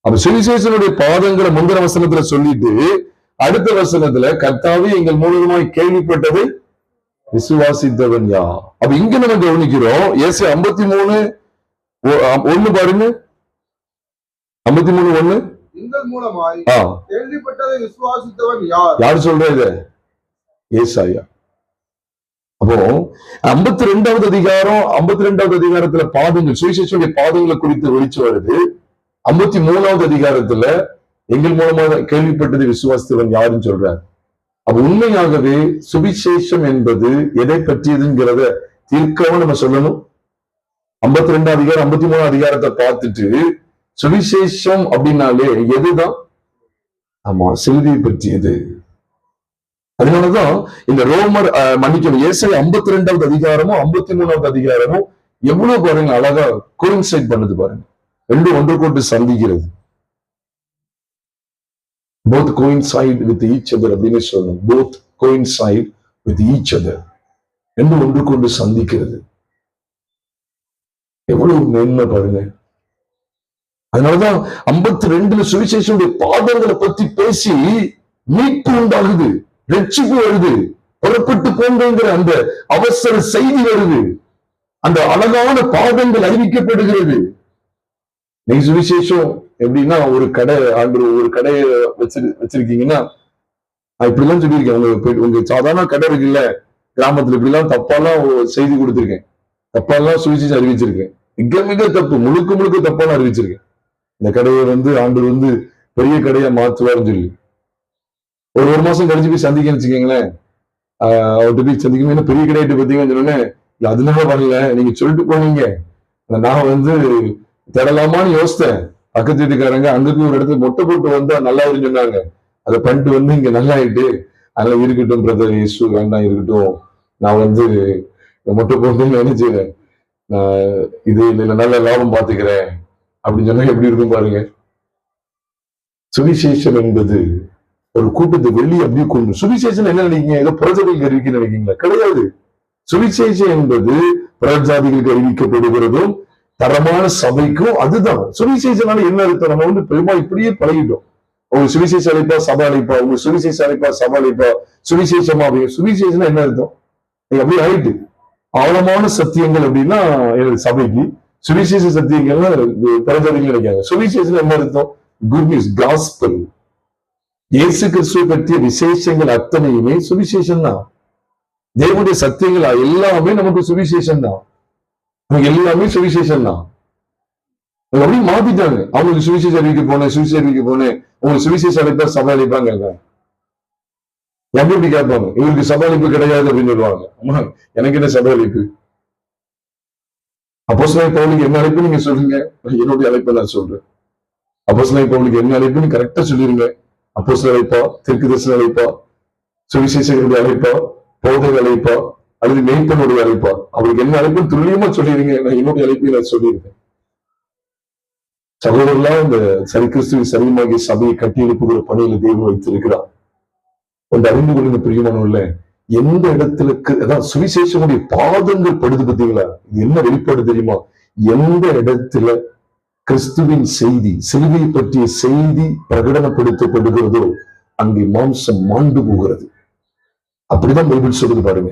அப்ப சுவிசேஷனுடைய பாதங்களை முந்தின வசனத்துல சொல்லிட்டு அடுத்த வசனத்துல கர்த்தாவே எங்கள் மூலமாய் கேள்விப்பட்டதை விசுவாசித்தவன் யார். அப்ப இங்க நம்ம கவனிக்கிறோம், ஏசாயா 53:1 பாருங்க. 53:1,
எங்கள் மூலமாய் கேள்விப்பட்டதை விசுவாசித்தவன் யார்?
யார் சொல்றது? ஏசாயா. அப்போ 52வது அதிகாரம் 52வது அதிகாரத்துல பாதங்கள், சுவிசேஷனுடைய பாதங்களை குறித்து ஒழிச்சு வருது. 53வது அதிகாரத்துல எங்கள் மூலமாக கேள்விப்பட்டதை விசுவாசித்தவன் யாருன்னு சொல்றார். அப்ப உண்மையாகவே சுவிசேஷம் என்பது எதை பற்றியதுங்கிறத தீர்க்கவும் நம்ம சொல்லணும். 52ஆம் அதிகாரம் 53ஆம் அதிகாரத்தை பார்த்துட்டு சுவிசேஷம் அப்படின்னாலே எதுதான்? ஆமா, சிலுவை பற்றியது. அதனாலதான் இந்த ரோமர் மன்னிக்கணும், ஏசாயா 52வது அதிகாரமும் 53வது அதிகாரமும் எவ்வளவு பாருங்க அழகா கோயின்சைட் பண்ணுது பாருங்க. ரெண்டும் ஒன்றுக்கொன்று சந்திக்கிறது. both coincide with each other அப்படின்னு சொல்லணும். both coincide with each other. ரெண்டும் ஒன்றுக்கொன்று சந்திக்கிறது. எவ்வளவு மேன்மை பாருங்க. அதனாலதான் 52ல சுவிசேஷனுடைய பாதங்களை பத்தி பேசி மீட்பு உண்டாகுது, ரட்சிப்பு வருது, புறப்பட்டு போங்கிற அந்த அவசர செய்தி வருது, அந்த அழகான பாதங்கள் அறிவிக்கப்படுகிறது. நீங்க சுவிசேஷம் எப்படின்னா, ஒரு கடை ஆண்டு ஒரு கடையை வச்சிருக்கீங்கன்னா, இப்படிலாம் சொல்லியிருக்கேன். உங்க சாதாரண கடை இருக்குல்ல கிராமத்துல, இப்படிலாம் தப்பாலாம் செய்தி கொடுத்திருக்கேன், தப்பாலாம் சுவிசேஷம் அறிவிச்சிருக்கேன். மிக மிக தப்பு, முழுக்க முழுக்க தப்பாலாம் அறிவிச்சிருக்கேன். இந்த கடையை ஆண்டு பெரிய கடையா மாத்துவாருன்னு சொல்லி ஒரு மாசம் கழிச்சு போய் சந்திக்கன்னு வச்சுக்கீங்களேன். அவர்கிட்ட போய் சந்திக்கணும், பெரிய கடையிட்டு பார்த்தீங்கன்னு சொன்னோன்னே, அதனால வரல, நீங்க சொல்லிட்டு போனீங்க, நான் தேடலாமான்னு யோசித்தேன். பக்கத்து வீட்டுக்காரங்க அங்க போய் ஒரு இடத்துல மொட்டை போட்டு வந்தா நல்லா இருக்குன்னு சொன்னாங்க. அதை பண்ணிட்டு இங்க நல்லா ஆயிட்டு, அதெல்லாம் இருக்கட்டும் பிரதர், இயேசு வேண்டாம் இருக்கட்டும், நான் மொட்டை போட்டு நினைச்சேன், நான் இது இல்ல நல்ல லாபம் பார்த்துக்கிறேன் அப்படின்னு சொன்னா எப்படி இருக்கும் பாருங்க. சுவிசேஷம் என்பது ஒரு கூட்டத்தை வெளியே அப்படியே கொண்டு, சுவிசேஷம் என்ன நினைக்கீங்க? ஏதோ புறஜாதிகளுக்கு அறிவிக்க நினைக்கீங்களா? கிடையாது. சுவிசேஷம் என்பது புறஜாதிகளுக்கு அறிவிக்கப்படுகிறதும் தரமான சபைக்கும். அதுதான் சுவிசேஷனால என்ன அர்த்தம்? நம்ம பெருமா இப்படியே பழகிட்டோம். உங்க சுவிசேஷ அழைப்பா சபை அழைப்பா, உங்க சுவிசேஷ அழைப்பா சபை அழைப்பா, சுவிசேஷமா அப்படிங்க. சுவிசேஷம் என்ன அர்த்தம்? நீங்க அப்படியே ஆயிட்டு ஆழமான சத்தியங்கள் அப்படின்னா சபைக்கு, சுவிசேஷ சத்தியங்கள்லாம் புறஜாதிகள் நினைக்காங்க. சுவிசேஷம் என்ன அர்த்தம்? Good news, gospel. இயேசு கிறிஸ்துவை பற்றிய விசேஷங்கள் அத்தனையுமே சுவிசேஷம் தான். தேவனுடைய சத்தியங்கள் எல்லாமே நமக்கு சுவிசேஷம் தான். எல்லாமே சுவிசேஷம் தான். அப்படி மாத்திட்டாங்க. அவங்களுக்கு சுவிசேஷ அறிவிக்க போனேன், சுவிசேஷ அறிவிக்க போனேன், உங்களுக்கு சுவிசேஷ அழைப்பா சபை அழைப்பாங்க. எப்படி கேட்பாங்க, இவருக்கு சபை அழைப்பு கிடையாது அப்படின்னு சொல்லுவாங்க. அம்மா, எனக்கு என்ன சபை அழைப்பு? அப்போஸ்தலனாகிய பவுலுக்கு என்ன அழைப்பு நீங்க சொல்லுங்க, என்னுடைய அழைப்பை நான் சொல்றேன். அப்போஸ்தலனாகிய பவுலுக்கு என்ன அழைப்புன்னு கரெக்டா சொல்லிருங்க. அப்போஸ்தலர் அழைப்பா, தீர்க்கதரிசன அழைப்பா, சுவிசேஷகருடைய அழைப்பா, போதகர் அழைப்பா, அல்லது மெய்ப்பனுடைய அழைப்பா, அவருக்கு என்ன அழைப்புன்னு துல்லியமா சொல்லிருங்க. நான் என்னுடைய அழைப்பை நான் சொல்லியிருக்கேன். சகோதரர்களா, இந்த கிறிஸ்துவின் சரீரமாகிய சபையை கட்டி எழுப்புகிற பணியில தேவன் வைத்திருக்கிறார். ஒன்று அறிந்து கொள்ளுங்க பிரியமானவர்களே, எந்த இடத்துல அதான் சுவிசேஷனுடைய பாதங்கள் படுது பார்த்தீங்களா? இது என்ன வெளிப்பாடு தெரியுமா? எந்த இடத்துல கிறிஸ்துவின் செய்தி, சிலுவை பற்றிய செய்தி பிரகடனப்படுத்தப்படுகிறதோ அங்கே மாம்சம் மாண்டு போகிறது. அப்படிதான் பைபிள் சொல்லுது பாருங்க.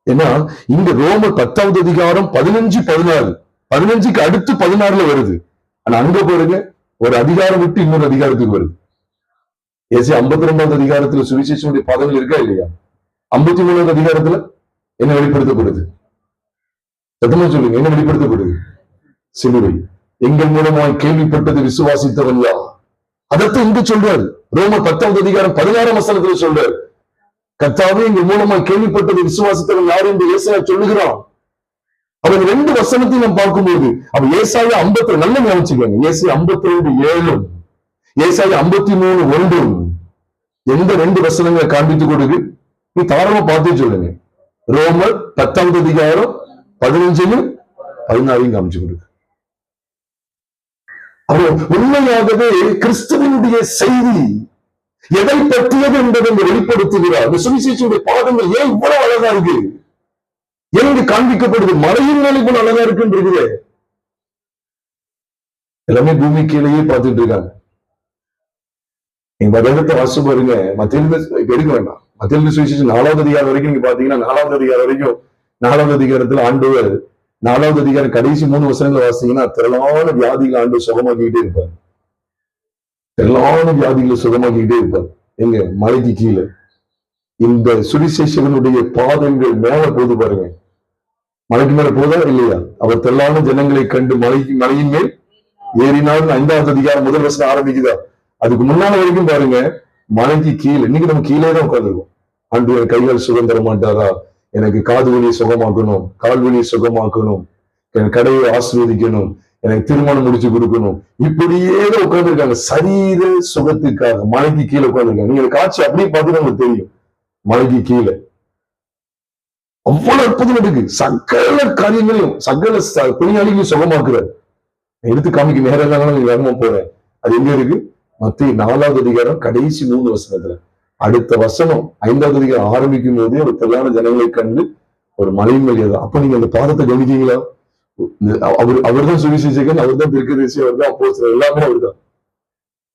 ஏன்னா இங்க ரோமர் 10வது அதிகாரம் 15-16, 15க்கு அடுத்து 16ல வருது. ஆனா அங்க பாருங்க, ஒரு அதிகாரம் விட்டு இன்னொரு அதிகாரத்துக்கு வருது. ஏசி 52வது அதிகாரத்துல சுவிசேஷனுடைய பாதங்கள் இருக்கா இல்லையா? 53வது அதிகாரத்துல என்ன வெளிப்படுத்தப்படுது? சத்தமா சொல்லுங்க, என்ன வெளிப்படுத்தப்படுது? சிலுவை. எங்கள் மூலமாய் கேள்விப்பட்டது விசுவாசித்தவன் யார்? அதத்தான் இங்க சொல்றாரு. ரோமர் 10வது அதிகாரம் 16ஆம் வசனத்துல சொல்றாரு, கர்த்தாவே எங்கள் மூலமாய் கேள்விப்பட்டது விசுவாசித்தவன் யார் என்று ஏசாயா சொல்லுகிறான். அவர் 2 வசனத்தையும் நாம் பார்க்கும்போது அப்ப ஏசாயா 52 நல்ல ஞாபகம், ஏசாயா 52:7 ஏசாயா 53:1 எந்த 2 வசனங்களை காண்பித்து கொடுக்கு? நீ தாராளமா பார்த்து சொல்லுங்க. ரோமர் 10ஆம் அதிகாரம் 15 14 காமிச்சு கொடுக்கு. அவர் உண்மையாகவே கிறிஸ்துவனுடைய செய்தி எதை பற்றியது என்பதை வெளிப்படுத்துகிறார். இந்த சுவிசேஷனுடைய பாதங்கள் ஏன் இவ்வளவு அழகா இருக்கு? ஏன் காண்பிக்கப்படுது? மலையின் மேலே இவ்வளவு அழகா இருக்குன்றது. எல்லாமே பூமி கீழேயே பார்த்துட்டு இருக்காங்க. நீங்க மதத்தை வாசம் பாருங்க. மத்திய எடுக்க வேண்டாம். மத்திய சுவிசேஷம் 4ஆவது அதிகாரம் வரைக்கும் நீங்க பாத்தீங்கன்னா 4ஆவது அதிகாரம் வரைக்கும் 4ஆவது அதிகாரத்துல ஆண்டவர் 4ஆவது அதிகாரம் கடைசி 3 வசனங்களை வாசிங்கன்னா திரளான வியாதிகளை ஆண்டவர் சுகமாக்கிட்டே இருப்பார். திரளான வியாதிகளை சுகமாக்கிட்டே இருப்பார். எங்க மலைக்கு கீழே இந்த சுவிசேஷகனுடைய பாதங்கள் மேல போது பாருங்க. மலைக்கு மேல போதா இல்லையா? அவர் திரளான ஜனங்களை கண்டு மலையின் மேல் ஏறினால் 5ஆவது அதிகாரம் முதல் வசனம் ஆரம்பிக்குதா? அதுக்கு முன்னால வரைக்கும் பாருங்க மலைக்கு கீழே. இன்னைக்கு நம்ம கீழே தான் உட்காந்துருக்கோம். ஆண்டவர் கைகள் சுகம் தர மாட்டாரா? எனக்கு காது வலியை சுகமாக்கணும், கால் வலியை சுகமாக்கணும், எனக்கு கடையை ஆசீர்வதிக்கணும், எனக்கு திருமணம் முடிச்சு கொடுக்கணும், இப்படியே தான் உட்கார்ந்துருக்காங்க சரீர சுகத்துக்காக. மலைக்கு கீழே உட்கார்ந்துருக்காங்க. நீங்க காட்சி அப்படியே பார்த்து உங்களுக்கு தெரியும். மலைக்கு கீழே அவ்வளவு அற்புதம் இருக்கு. சகல காரியங்களையும் சகல பிணியாளிகளையும் சுகமாக்குறாரு. எடுத்து காமிக்க நேரம் நீங்க வேகமா போறேன். அது எங்க இருக்கு? மத்திய 4ஆவது அதிகாரம் கடைசி 3 வசனத்துல. அடுத்த வசனம் 5ஆவது அதிகாரம் ஆரம்பிக்கும் போதே ஒரு திரளான ஜனங்களை கண்டு ஒரு மலையின் மேல் ஏறும். அப்ப நீங்க அந்த பாதத்தை கவனிக்கீங்களா? அவர்தான் சுவிசேஷகன், அவர்தான் தீர்க்கதரிசி, அவர்தான் அப்போஸ்தலர், எல்லாமே அவர்தான்.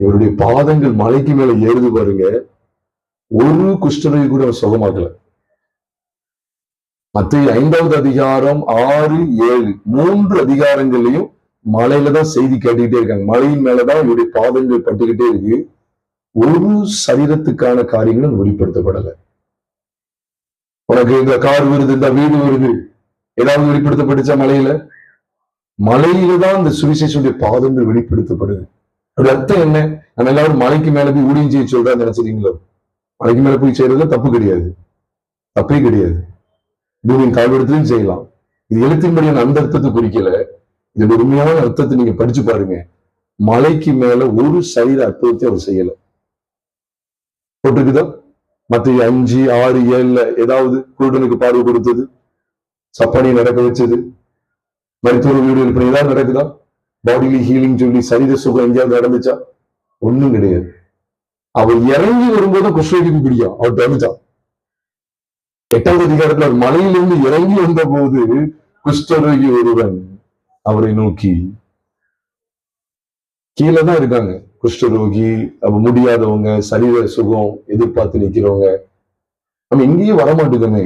இவருடைய பாதங்கள் மலைக்கு மேல ஏறுது பாருங்க. ஒரு குஷ்டரோகி கூட அவர் சுகமாக்கல. மத்திய 5ஆவது அதிகாரம் 6, 7 3 அதிகாரங்களையும் மலையில தான் செய்தி கேட்டுக்கிட்டே இருக்காங்க. மலையின் மேலதான் இவருடைய பாதங்கள் பட்டுக்கிட்டே இருக்கு. ஒரு சரீரத்துக்கான காரியங்களும் வெளிப்படுத்தப்படல. உனக்கு இந்த கார் வருது, இந்த வீடு வருது, ஏதாவது வெளிப்படுத்தப்பட்டுச்சா? மலையில தான் இந்த சுவிசேஷனுடைய பாதங்கள் வெளிப்படுத்தப்படுது. அப்படி அர்த்தம் என்ன? நம்ம எல்லாரும் மலைக்கு மேல போய் ஊழியம் செய்ய சொல்றா நினைச்சிருக்கீங்களோ? மலைக்கு மேல போய் செய்யறது தப்பு கிடையாது, தப்பே கிடையாது. பூமியின் கால்வெடுத்துலையும் செய்யலாம். இது எழுத்தின்படியான அந்த அர்த்தத்தை குறிக்கல. இதோட உண்மையான அர்த்தத்தை நீங்க படிச்சு பாருங்க. மலைக்கு மேல ஒரு சரீர அற்புதத்தை அவர் செய்யல. போட்டிருக்குதா? மத்திய 5, 6, 7 ஏதாவது குருடனுக்கு பார்வை கொடுத்தது, சப்பானியை நடக்க வச்சது, மருத்துவ வீடுகள் பண்ணி ஏதாவது நடக்குதா? பாடிலி ஹீலிங் சொல்லி சரீர சுகம் எங்கேயாவது நடந்துச்சா? ஒண்ணும் கிடையாது. அவர் இறங்கி வரும்போது குஷ்டரோகிக்கு பிடிக்கும். அவர் தடுத்தான். 8ஆவது அதிகாரத்துல அவர் மலையிலிருந்து இறங்கி வந்த போது குஷ்டரோகி ஒருவன் அவரை நோக்கி, கீழே தான் இருக்காங்க குஷ்டரோகி, முடியாதவங்க, சரீர சுகம் எதிர்பார்த்து நிக்கிறவங்க. நம்ம இங்கேயும் வரமாட்டேங்குமே,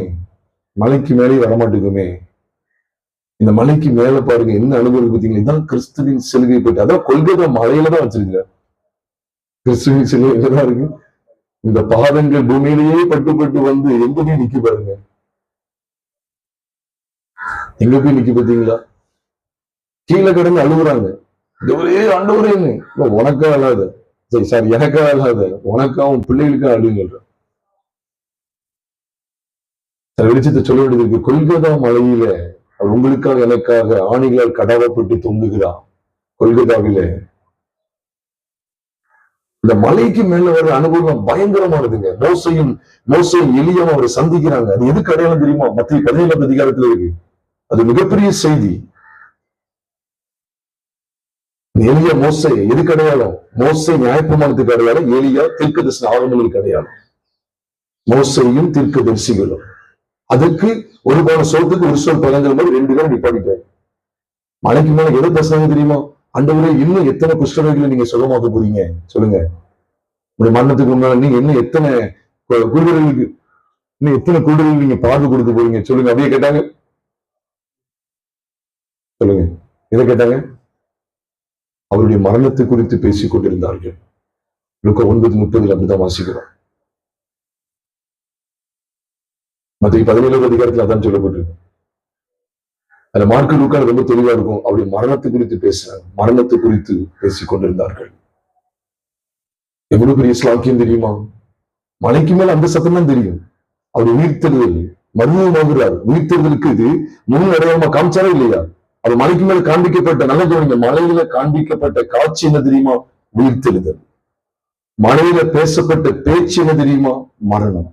மலைக்கு மேலேயும் வரமாட்டேங்குமே. இந்த மலைக்கு மேல பாருங்க என்ன அனுபவம் பார்த்தீங்களா? இதான் கிறிஸ்துவின் சிலுகை போட்டு. அதான் கொள்கை மலையில தான் வச்சிருக்க. கிறிஸ்துவின் சிலுகை எங்கதான் இருக்கு? இந்த பாதங்கள் பூமியிலேயே பட்டு வந்து எங்க போய் நிக்க பாருங்க. எங்க போய் நிக்க பார்த்தீங்களா? கீழே கிடந்து அழுகுறாங்க. ஆண்டவரேன்னு, உனக்கா அழாத, சரி சார் எனக்கா அழாத, உனக்காவும் பிள்ளைகளுக்கா அழுங்க. வெளிச்சத்தை சொல்ல வேண்டியது இருக்கு. கொல்கதா மலையில அவர் உங்களுக்காக எனக்காக ஆணிகளால் கடவப்பட்டு தொங்குகிறார். கொல்கதாவில இந்த மலைக்கு மேல வர அனுபவம் பயங்கரமானதுங்க. மோசையும் எலியாவும் அவரை சந்திக்கிறாங்க. அது எதுக்கு அடையாளம் தெரியுமா? மத்திய 17ஆவது அதிகாரத்துல இருக்கு. அது மிகப்பெரிய செய்தி. எலியா மோசே எதுக்கு அடையாளம்? மோசே நியாயப்பிரமாணத்துக்கு அடையாளம், எலியா தீர்க்கதரிசன ஆகமங்களுக்கு அடையாளம். மோசையும் தீர்க்கதரிசிகளும். அதுக்கு ஒரு பான சோத்துக்கு ஒரு சொல் பதங்கள் மாதிரி 2 பேரும் நிப்பாட்டிட்டாரு. மலைக்கு மேல எது பேசுறாங்க தெரியுமா? ஆண்டவரே, இன்னும் எத்தனை குஷ்டரோகிகளை நீங்க சுகமாக்க போறீங்க சொல்லுங்க. உங்களுடைய மரணத்துக்கு முன்னால நீங்க இன்னும் எத்தனை குருடர்களுக்கு, இன்னும் எத்தனை குருடர்களுக்கு நீங்க பார்வை கொடுக்க போறீங்க சொல்லுங்க. அப்படியே கேட்டாங்க. சொல்லுங்க, எதை கேட்டாங்க? அவருடைய மரணத்தை குறித்து பேசிக் கொண்டிருந்தார்கள். லூக்கா 9:30 அப்படிதான் வாசிக்கிறோம். மத்திய 17ஆவது அதிகாரத்துல அதான் சொல்லப்பட்டிருக்கு. அதுல மார்க்கு லூக்கா ரொம்ப தெளிவா இருக்கும். அவருடைய மரணத்தை குறித்து பேசுறாங்க. மரணத்தை குறித்து பேசிக் கொண்டிருந்தார்கள். எவ்வளவு பெரிய ஸ்லாக்கியம் தெரியுமா? மலைக்கு மேல அந்த சத்தம் தான் தெரியும். அவர் உயிர்த்தெழுதல் மர்மமாகிறார். உயிர்த்தெழுதலுக்கு இது முன் அடையாளமா காமிச்சாரா இல்லையா? அது மலைக்கு மேல காண்பிக்கப்பட்ட, நல்ல கவனிங்க, மலையில காண்பிக்கப்பட்ட காட்சி என்ன தெரியுமா? உயிர்த்தெழுதல். மலையில பேசப்பட்ட பேச்சு என்ன தெரியுமா? மரணம்.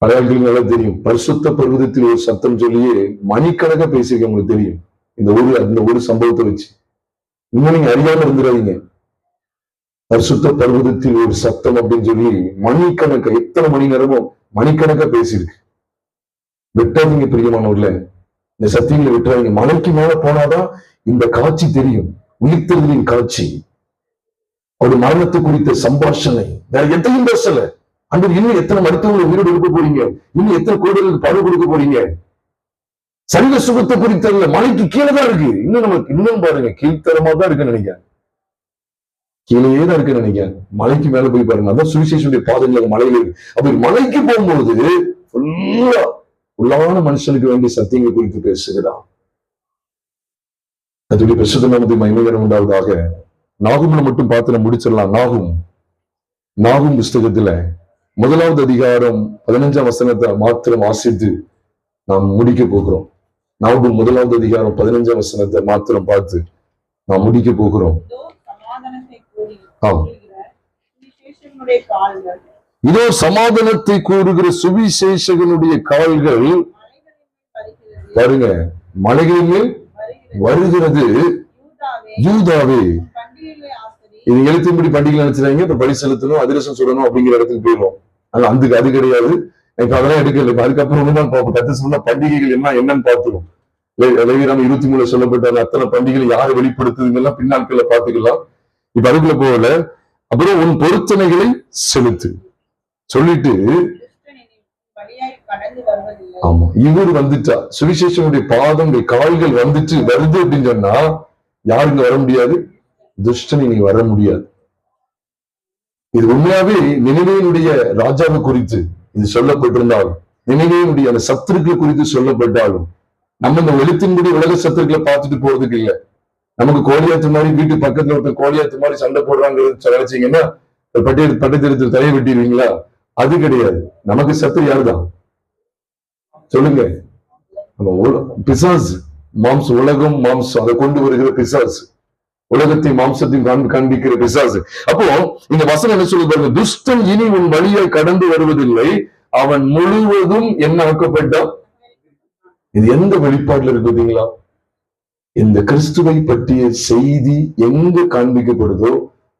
பழையாட்களுக்கு நல்லா தெரியும். பரிசுத்த பர்வதத்தில் ஒரு சத்தம் சொல்லியே மணிக்கணக்கா பேசியிருக்க உங்களுக்கு தெரியும். இந்த ஒரு சம்பவத்தை வச்சு இன்னும் நீங்க அறியாம இருந்துடாதீங்க. பரிசுத்த பர்வதத்தில் ஒரு சத்தம் அப்படின்னு சொல்லி மணிக்கணக்கா, எத்தனை மணி நேரமோ மணிக்கணக்கா பேசியிருக்கு. விட்டாதீங்க பிரியமானவர்ல, இந்த சத்தியங்களை விட்டுறாதீங்க. மலைக்கு மேல போனாதான் இந்த காட்சி தெரியும். உயிர்த்தெழுதலின் காட்சி, அவருடைய மரணத்தை குறித்த சம்பாஷணை. வேற எதையும் பேசல. அன்று இன்னும் எத்தனை மருத்துவங்களை உயிரோடு எடுக்க போறீங்க, இன்னும் எத்தனை கோவிலுக்கு பழு கொடுக்க போறீங்க. சரீர சுகத்தை குறித்த மலைக்கு கீழே தான் இருக்கு. இன்னும் நமக்கு இன்னும் பாருங்க, கீழ்த்தரமா தான் இருக்குன்னு நினைக்கிறேன். கீழே தான் இருக்குன்னு நினைக்கிறேன். மலைக்கு மேல போய் பாருங்க, அதான் சுவிசேஷனுடைய பாதங்கள் மலையில இருக்கு. அப்படி மலைக்கு போகும்போது உள்ளான மனுஷனுக்கு வேண்டிய சத்தியங்களை குறித்து பேசுகிறான். அதுடைய பிரசுத்த நாமத்தை மகிமைகரம் உண்டாவதாக. நாகும்ல மட்டும் பார்த்து நம்ம முடிச்சிடலாம். நாகும் புஸ்தகத்துல 1வது அதிகாரம் 15ஆம் வசனத்தை மாத்திரம் வாசித்து நாம் முடிக்க போகிறோம். நாகும் 1வது அதிகாரம் 15ஆம் வசனத்தை மாத்திரம் பார்த்து நாம் முடிக்க போகிறோம். இதோ சமாதானத்தை கூறுகிற சுவிசேஷகனுடைய கால்கள் பாருங்க மலைகளின் மேல் வருகிறது. யூதாவே, இது எழுத்தின்படி பண்டிகை நினைச்சாங்க. இப்ப பலி செலுத்தணும், அதிரசம் சொல்லணும் அப்படிங்கிற இடத்துக்கு போயிடும். ஆனா அது கிடையாது. இப்ப அதெல்லாம் எடுக்கல. இப்ப அதுக்கப்புறம் ஒண்ணுதான் பார்ப்போம். கத்து சொன்னா பண்டிகைகள் என்னன்னு பார்த்துரும். லேவியராகமம் 23 சொல்லப்பட்ட அத்தனை பண்டிகைகளை யாரை வெளிப்படுத்துதுங்கெல்லாம் பின்னாட்களை பார்த்துக்கலாம். இப்ப அதுக்குள்ள போகல. அப்புறம் உன் பொருத்தனைகளை செலுத்து சொல்லிட்டு, ஆமா இவர் வந்துட்டா, சுவிசேஷனுடைய பாதங்கள் கால்கள் வந்துட்டு வருது அப்படின்னு சொன்னா யாருங்க வர முடியாது? துஷ்டனை நீ வர முடியாது. இது உண்மையாவே நினைவேனுடைய ராஜாவை குறித்து இது சொல்லப்பட்டிருந்தாலும், நினைவேனுடைய அந்த சத்துருக்கள் குறித்து சொல்லப்பட்டாலும், நம்ம இந்த எழுத்தின்படி உலக சத்துருக்களை பார்த்துட்டு போறதுக்கு இல்லை. நமக்கு கோழியாத்து மாதிரி வீட்டு பக்கத்துல ஒருத்தர் கோழியாத்து மாதிரி சண்டை போடுறாங்க நினைச்சீங்கன்னா பட்டத்திற்கு தலையை வெட்டிடுவீங்களா? அது கிடையாது. நமக்கு சத்துரு யாருதான் சொல்லுங்க? பிசாசு, மாம்சம், உலகம் மாம்சம், அதை கொண்டு வருகிற பிசாசு, உலகத்தை மாம்சத்தையும் காண்பிக்கிற பிசாசு. அப்போ இந்த வசனம் என்ன சொல்லி பாருங்க, துஷ்டன் இனி உன் வழியை கடந்து வருவதில்லை, அவன் முழுவதும் என்ன ஆக்கப்பட்டான். இது எந்த வெளிப்பாடுல இருக்கு பார்த்தீங்களா? இந்த கிறிஸ்துவை பற்றிய செய்தி எங்க காண்பிக்கப்படுதோ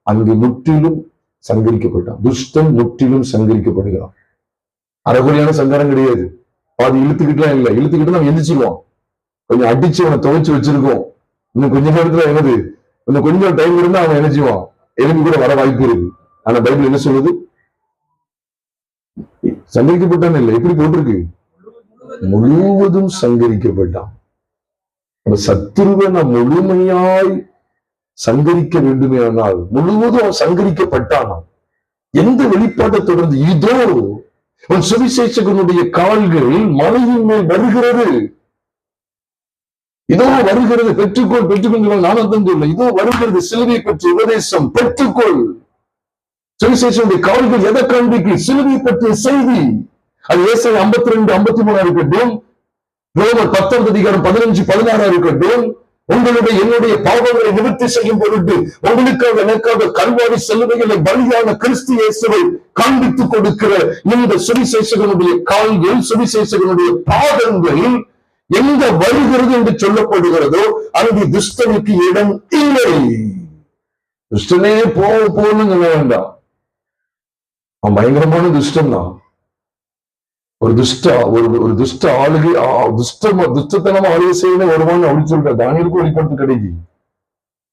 அங்கு முற்றிலும் சங்கரிக்கப்பட்டான். துஷ்டன் முற்றிலும் சங்கரிக்கப்படுகிறான். அறகுறையான சங்காரம் கிடையாது. பாதி இழுத்துக்கிட்டுலாம் இல்லை. இழுத்துக்கிட்டு நம்ம எந்திரிச்சிருவோம். கொஞ்சம் அடிச்சு அவனை துவைச்சு வச்சிருக்கோம். இன்னும் கொஞ்ச நேரத்துல என்னது, இன்னும் கொஞ்சம் டைம் இருந்தா அவன் என்ன செய்வான், எலும்பு கூட வர வாய்ப்பு இருக்கு. ஆனா பைபிள் என்ன சொல்லுது? சங்கரிக்கப்பட்டான் இல்லை, எப்படி போட்டிருக்கு? முழுவதும் சங்கரிக்கப்பட்டான். சத்துருவை நாம் முழுமையாய் சங்கரிக்க வேண்டுமே ஆனால் முழுவதும் அவன் சங்கரிக்கப்பட்டானா. எந்த வெளிப்பாட்டை தொடர்ந்து இதோ உன் சுவிசேஷகனுடைய கால்கள் மலையின் மேல் வருகிறது, இதோ வருகிறது, பெற்றுக்கொள் பெற்றுக்கொள். நானும் தான் சொல்ல, இதோ வருகிறது சிலுவை பற்றிய உபதேசம், பெற்றுக்கொள். சுவிசேஷனுடைய கால்கள் எதை காண்பிக்கு? சிலுவை பற்றிய செய்தி. அது ஏசாயா 52, 53 இருக்கட்டும், ரோமர் 10 அதிகாரம் 15, 16 இருக்கட்டும். உங்களுடைய என்னுடைய பாவங்களை நிவர்த்தி செய்யும் பொருட்டு உங்களுக்காக எனக்காக கல்வாரி சிலுவைகளை பலியான கிறிஸ்து இயேசுவை காண்பித்துக் கொடுக்கிற இந்த சுவிசேஷகனுடைய கால்கள், சுவிசேஷகனுடைய பாதங்கள் எங்க வருகிறது என்று சொல்லப்படுகிறதோ அங்கு துஷ்டனுக்கு இடம் இல்லை. துஷ்டனே போகணும்னு சொல்ல வேண்டாம். அவன் பயங்கரமான துஷ்டன் தான். ஒரு துஷ்ட ஆளுகை, துஷ்டத்தனமா ஆளுகை செய்யணும் வருவான்னு அப்படி சொல்ற தானியலுக்கும் வெளிப்படுத்து கிடைக்கு.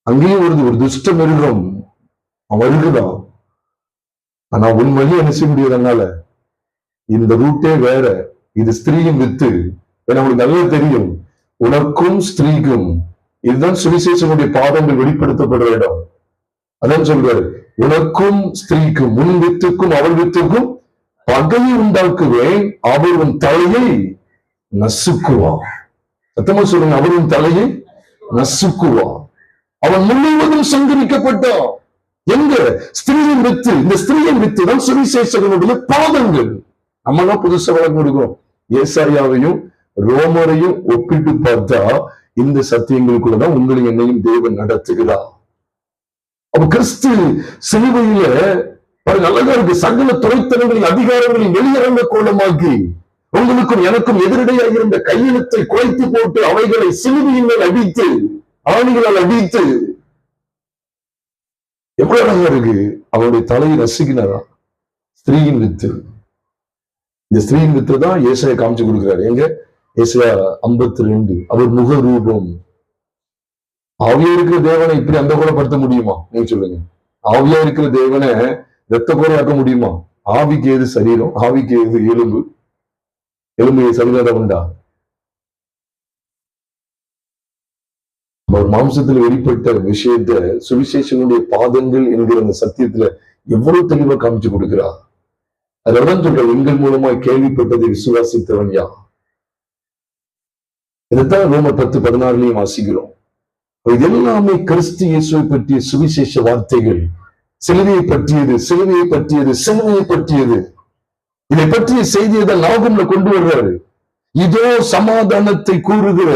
அங்கேயும் வருது ஒரு துஷ்ட மிருகம் வருகுதான். ஆனா உண்மையிலே என்ன செய்ய முடியாது. அதனால இந்த ரூட்டே வேற. இது ஸ்திரீயின் வித்து. எனக்கு நல்லா தெரியும், உனக்கும் ஸ்திரீக்கும் இதுதான் சுவிசேஷனுடைய பாதங்கள் வெளிப்படுத்தப்படுற இடம். அதான் சொல்றாரு, உனக்கும் ஸ்திரீக்கும், உன் வித்துக்கும் அவள் வித்துக்கும் பகையை உண்டாக்குவேன், அவர் உன் தலையை நசுக்குவான். சத்தமா சொல்லுங்க, அவர் உன் தலையை நசுக்குவான். அவன் முழுவதும் சங்கரிக்கப்பட்டான். எங்க? ஸ்திரீயின் வித்து. இந்த ஸ்திரீயின் வித்து தான் சுவிசேஷகனுடைய பாதங்கள். நம்ம தான் புதுசா வழக்கம் கொடுக்கிறோம். ஏசாயாவையும் ரோமரையும் ஒப்பிட்டு பார்த்தா இந்த சத்தியங்களுக்குள்ளதான் உங்களையும் என்னையும் தேவன் நடத்துகிறார். அப்ப கிறிஸ்து சிலுவையில நல்லதா இருக்கு. சகல துறைத்தனங்களின் அதிகாரங்களின் வெளியரங்க கோலமாக்கி உங்களுக்கும் எனக்கும் எதிரடையாக இருந்த கையெழுத்தை குறைத்து போட்டு அவைகளை சிலுவையின் மேல் அடித்து ஆணிகளால் அடித்து எவ்வளவு அழகா இருக்கு. அவருடைய தலையை நசுக்கினாரா ஸ்திரீயின் வித்து. இந்த ஸ்திரீயின் வித்து தான் ஏசாயா காமிச்சு கொடுக்கிறாரு. எங்க? ஏசாயா 52. அவர் முக ரூபம். ஆவியா இருக்கிற தேவனை இப்படி அந்த கோலப்படுத்த முடியுமா? நீங்க சொல்லுங்க. ஆவியா இருக்கிற தேவனை ரத்த கோலையாக்க முடியுமா? ஆவிக்கு ஏது சரீரம், ஆவிக்கு ஏது எலும்பு, எலும்பு சரீரம் உண்டா? அவர் மாம்சத்துல வெளிப்பட்ட விஷயத்த சுவிசேஷனுடைய பாதங்கள் என்கிற அந்த சத்தியத்துல எவ்வளவு தெளிவா காமிச்சு கொடுக்கிறார். அதனால்தான் சொல்ற, எங்கள் மூலமாய் கேள்விப்பட்டதை விசுவாசித்தவன் யார்? இதைத்தான் ரோமர் 10:16 வாசிக்கிறோம். இது எல்லாமே கிறிஸ்து இயேசுவை பற்றிய சுவிசேஷ வார்த்தைகள். சிலுவையை பற்றியது, சிலுவையை பற்றியது, சிலுவையை பற்றியது. இதை பற்றிய செய்தியை தான் நாகம்ல கொண்டு வர்றாரு. இதோ சமாதானத்தை கூறுகிற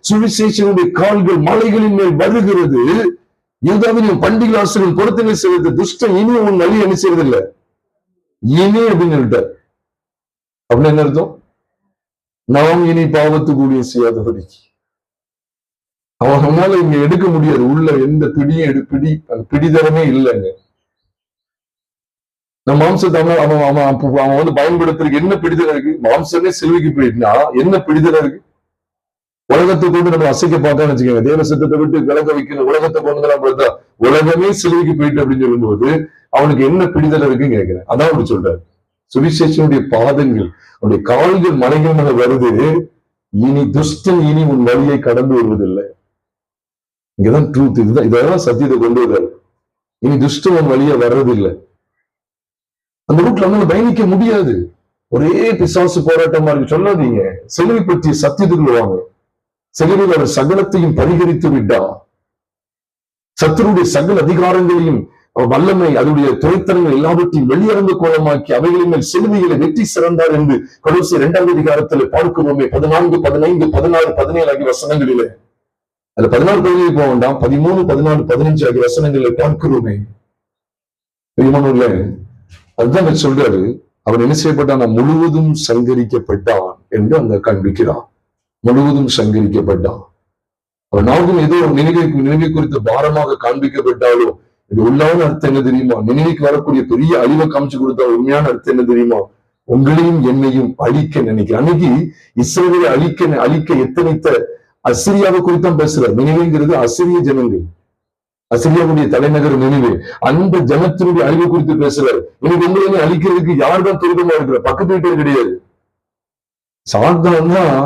சுவிசேஷனுடைய கால்கள் மலைகளின் மேல் வருகிறது. யூதாவின் பண்டிகை ஆசிரியர் பொருத்தனை செய்வது துஷ்டன் இனி உன் வழி என்ன செய்வதில்லை இனி அப்படின்னு சொல்லிட்டார். அப்படின்னு என்ன அர்த்தம்? நாம் இனி பாவத்துக்கு ஊழியம் செய்யாதபடி. அவனால இங்க எடுக்க முடியாது. உள்ள எந்த பிடியும் பிடிதரமே இல்லைங்க. நம்ம மாம்சத்தை அவன் வந்து பயன்படுத்துறதுக்கு என்ன பிடிதல் இருக்கு? மாம்சமே சிலுவைக்கு போயிட்டுனா என்ன பிடிதல் இருக்கு? உலகத்தை கொண்டு நம்ம அசைக்க பார்க்கணும்னு வச்சுக்கோங்க. தேவ சித்தத்தை விட்டு விலக வைக்கணும். உலகத்தை கொண்டுலாம் பார்த்தா உலகமே சிலுவைக்கு போயிட்டு அப்படின்னு சொல்லும்போது அவனுக்கு என்ன பிடிதல் இருக்குன்னு கேட்கிறேன். அதான் அப்படி சொல்றாரு. சுவிசேஷனுடைய பாதங்கள், அவனுடைய கால்கள் மலைகள் மேல வருது. இனி துஷ்டன் இனி உன் வழியை கடந்து வருவதில்லை. இங்கதான் ட்ரூத். இதுதான், இதெல்லாம் சத்தியத்தை கொண்டு வர்றாரு. இனி துஷ்டன் உன் வழியை வர்றதில்லை. அந்த ரூட்ல வந்து பயணிக்க முடியாது. ஒரே பிசாசு போராட்டமா இருக்கு. சொல்லாதீங்க. சிலுவை பற்றிய சத்தியத்துக்குள்ள வாங்க. சிலுவையில் அவர் சகலத்தையும் பரிகரித்து விட்டா. சத்துருடைய சகல அதிகாரங்களையும் வல்லமை, அதனுடைய துறைத்தனங்கள் எல்லாவற்றையும் வெளியரங்கு கோலமாக்கி அவைகளின் மேல் சிலுவைகளை வெற்றி சிறந்தார் என்று கொலோசியர் 2ஆம் அதிகாரத்தில் பார்க்கிறோமே. 14, 15, 16, 17 ஆகிய வசனங்களிலே, அதுல 14, 15 போக வேண்டாம், 13, 14, 15 ஆகிய வசனங்களில் பார்க்கிறோமே. அதுதான் சொல்றாரு. அவன் என்ன செய்யப்பட்டான்? முழுவதும் சங்கரிக்கப்பட்டான் என்று அங்க காண்பிக்கிறான். முழுவதும் சங்கரிக்கப்பட்டான். அவன் நாகும் ஏதோ நினைவை குறித்த பாரமாக காண்பிக்கப்பட்டாலும் இது உள்ளான அர்த்தம் என்ன தெரியுமா? நினைவுக்கு வரக்கூடிய பெரிய அழிவை காமிச்சு கொடுத்தா உண்மையான அர்த்தம் என்ன தெரியுமா? உங்களையும் என்னையும் அழிக்க நினைக்கிறேன். அன்னைக்கு இஸ்ரவேலை அழிக்க எத்தனைத்த அசிரியாவை குறித்தான் பேசுறார். நினைவுங்கிறது அசிரிய ஜனங்கள், அசிரியாவுடைய தலைநகர் நினைவு. அந்த ஜனத்தினுடைய அழிவு குறித்து பேசுறாரு. இன்னைக்கு உங்களையும் அழிக்கிறதுக்கு யார்தான் துரிதமா இருக்கிற? பக்கத்து வீட்டே கிடையாது. சாத்தான் தான்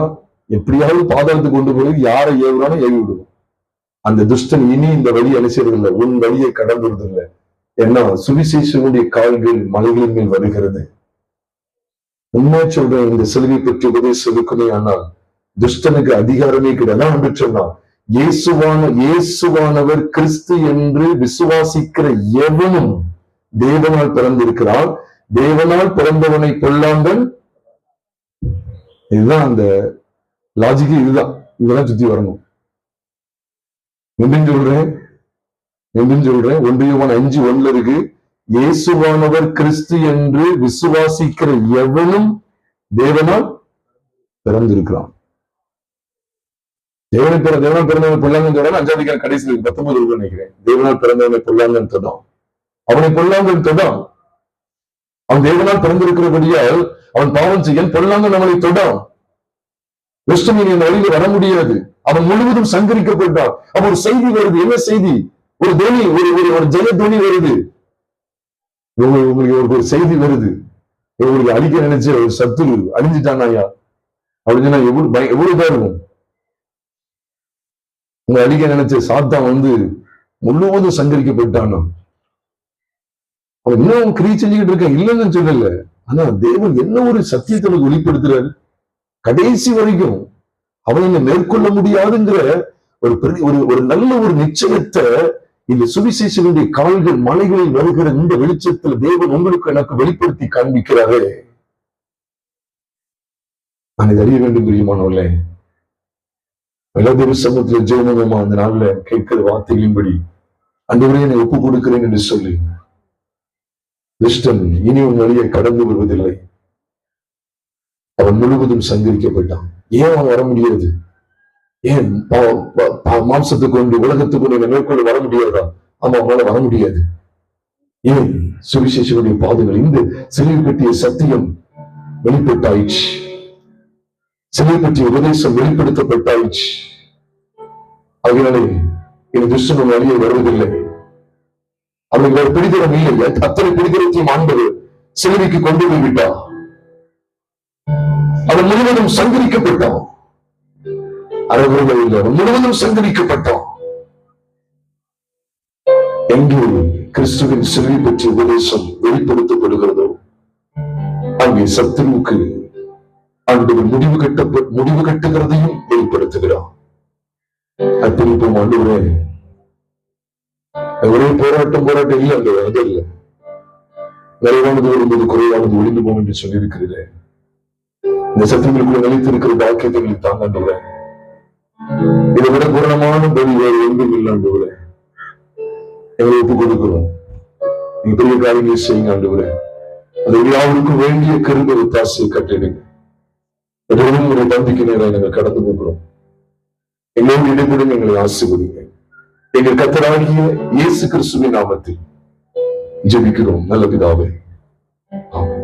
எப்படியாவது பாதாளத்துக்கு கொண்டு போய் யாரை ஏவுறானோ ஏவி விடுவோம். அந்த துஷ்டன் இனி இந்த வழியை அனுசரிதில்லை, உன் வழியை கடந்துறதில்லை. ஏன்னா சுவிசேஷனுடைய கால்கள் மலைகளின் மேல் வருகிறது. உண்மை சொல்றேன், இந்த சிலுவை பற்றி உபதேசம் இருக்குமே. ஆனால் துஷ்டனுக்கு அதிகாரமே கிடையாது. என்று சொன்னான், இயேசுவானவர் கிறிஸ்து என்று விசுவாசிக்கிற எவனும் தேவனால் பிறந்திருக்கிறான். தேவனால் பிறந்தவனை கொல்லாமல். இதுதான் அந்த லாஜிக்கு. இதுதான், இதெல்லாம் சுத்தி வரணும். சொல்றேன் 1 யோவான் 5:1 இருக்கு. இயேசுவானவர் கிறிஸ்து என்று விசுவாசிக்கிற எவனும் தேவனால் பிறந்திருக்கிறான். தேவனால் பிறந்தவனை பொல்லாங்கன்னு சொல்றாங்க. 5ஆம் அதிகாரம் கடைசியில் 19 நினைக்கிறேன். தேவனால் பிறந்தவனை பொல்லாங்கன்னு தொடான். அவனை பொல்லாங்கன்னு தொடான். அவன் தேவனால் பிறந்திருக்கிறபடியால் அவன் பாவம் செய்ய பொல்லாங்கன் அவனை தொடான். கிறிஸ்துவின் இந்த வழியில் வர முடியாது. அவன் முழுவதும் சங்கரிக்கப்பட்டான். அவன் ஒரு செய்தி வருது. என்ன செய்தி? ஒரு துணி, ஒரு ஜெய துணி வருது. உங்களுக்கு ஒரு செய்தி வருது. உங்களுக்கு அழிக்க நினைச்ச ஒரு சத்துரு அழிஞ்சிட்டானாயா அப்படின்னு சொன்னா எவ்வளவு இதா இருக்கும்? உங்க அழிக்க நினைச்ச சாத்தான் வந்து முழுவதும் சங்கரிக்கப்பட்டானோ. அவன் இன்னும் கிரியை செஞ்சுக்கிட்டு இருக்கான், இல்லைன்னு சொல்லல. ஆனா தேவன் என்ன ஒரு சத்தியத்தை வெளிப்படுத்துறாரு. கடைசி வரைக்கும் அவனை மேற்கொள்ள முடியாதுங்கிற ஒரு நல்ல ஒரு நிச்சயத்தை இந்த சுவிசேஷனுடைய கால்கள் மலைகளில் வருகிற இந்த வெளிச்சத்தில் தேவன் உங்களுக்கு எனக்கு வெளிப்படுத்தி காண்பிக்கிறாரே, நான் இதை அறிய வேண்டும் பிரியமானவர்களே. எல்லா சமூகத்தில் ஜெயமகமா அந்த நாள்ல கேட்கிற வார்த்தைகளின்படி ஆண்டவரே என்னை ஒப்பு கொடுக்கிறேன் என்று சொல்லி, துஷ்டன் இனி உன் வழியை கடந்து வருவதில்லை. அவன் முழுவதும் சங்கரிக்கப்பட்டான். ஏன் அவன் வர முடியாது? ஏன் மாம்சத்தை கொண்டு உலகத்துக்கு கொண்டு மேற்கொண்டு வர முடியாதா? ஆமா, அவனால வர முடியாது. ஏன்? சுவிசேஷனுடைய பாதைகள், இந்த சிலை பற்றிய சத்தியம் வெளிப்பட்டாயிற்று, சிலை பற்றிய உபதேசம் வெளிப்படுத்தப்பட்டாயிற்று. அதனாலே இந்த துஷ்டன் வழியை வருவதில்லை. அவனுக்கு வேறு பிடித்தரம் இல்லை. அத்தனை பிடித்தரத்தையும் ஆண்டவர் சிலுவைக்கு கொண்டு போய் விட்டார். அவன் முழுவதும் சங்கரிக்கப்பட்டான். அறகுறைகள் இல்லை, அவன் முழுவதும் சங்கரிக்கப்பட்டான். எங்கே கிறிஸ்துவின் சிலுவை பற்றிய உபதேசம் வெளிப்படுத்தப்படுகிறதோ அங்கே சத்துருவுக்கு ஆண்டவர் முடிவு கட்டுகிறதையும் வெளிப்படுத்துகிறார். அர்ப்பணிப்போம். ஆண்டவரே, ஒரே போராட்டம் இல்லை, அந்த அது இல்லை. நிறைவானது வரும்போது குறைவானது ஒளிந்து போகும் என்று சொல்லியிருக்கிறேன். இந்த சத்தியங்களுக்குள்ள நிலைத்திருக்கிற பாக்கியத்தை எங்களுக்கு தாங்க ஆண்டவரே. இதை விட பூரணமான பலி வேறு எங்கும் இல்லை ஆண்டவரே. எங்களை ஒப்புக் கொடுக்கிறோம். நீங்க பெரிய காரியங்களை செய்யுங்க ஆண்டவரே. அது யாருக்கும் வேண்டிய கிருபை ஒத்தாசையை கட்டிடுங்க. எதுவும் ஒரு தம்பிக்கு நேரம் நாங்கள் கடந்து போகிறோம். எங்களோடு இடைபெறும், எங்களை ஆசீர்வதிங்க. எங்கள் கர்த்தராகிய இயேசு கிறிஸ்துவின் நாமத்தில் ஜெபிக்கிறோம் நல்ல பிதாவே. ஆமென்.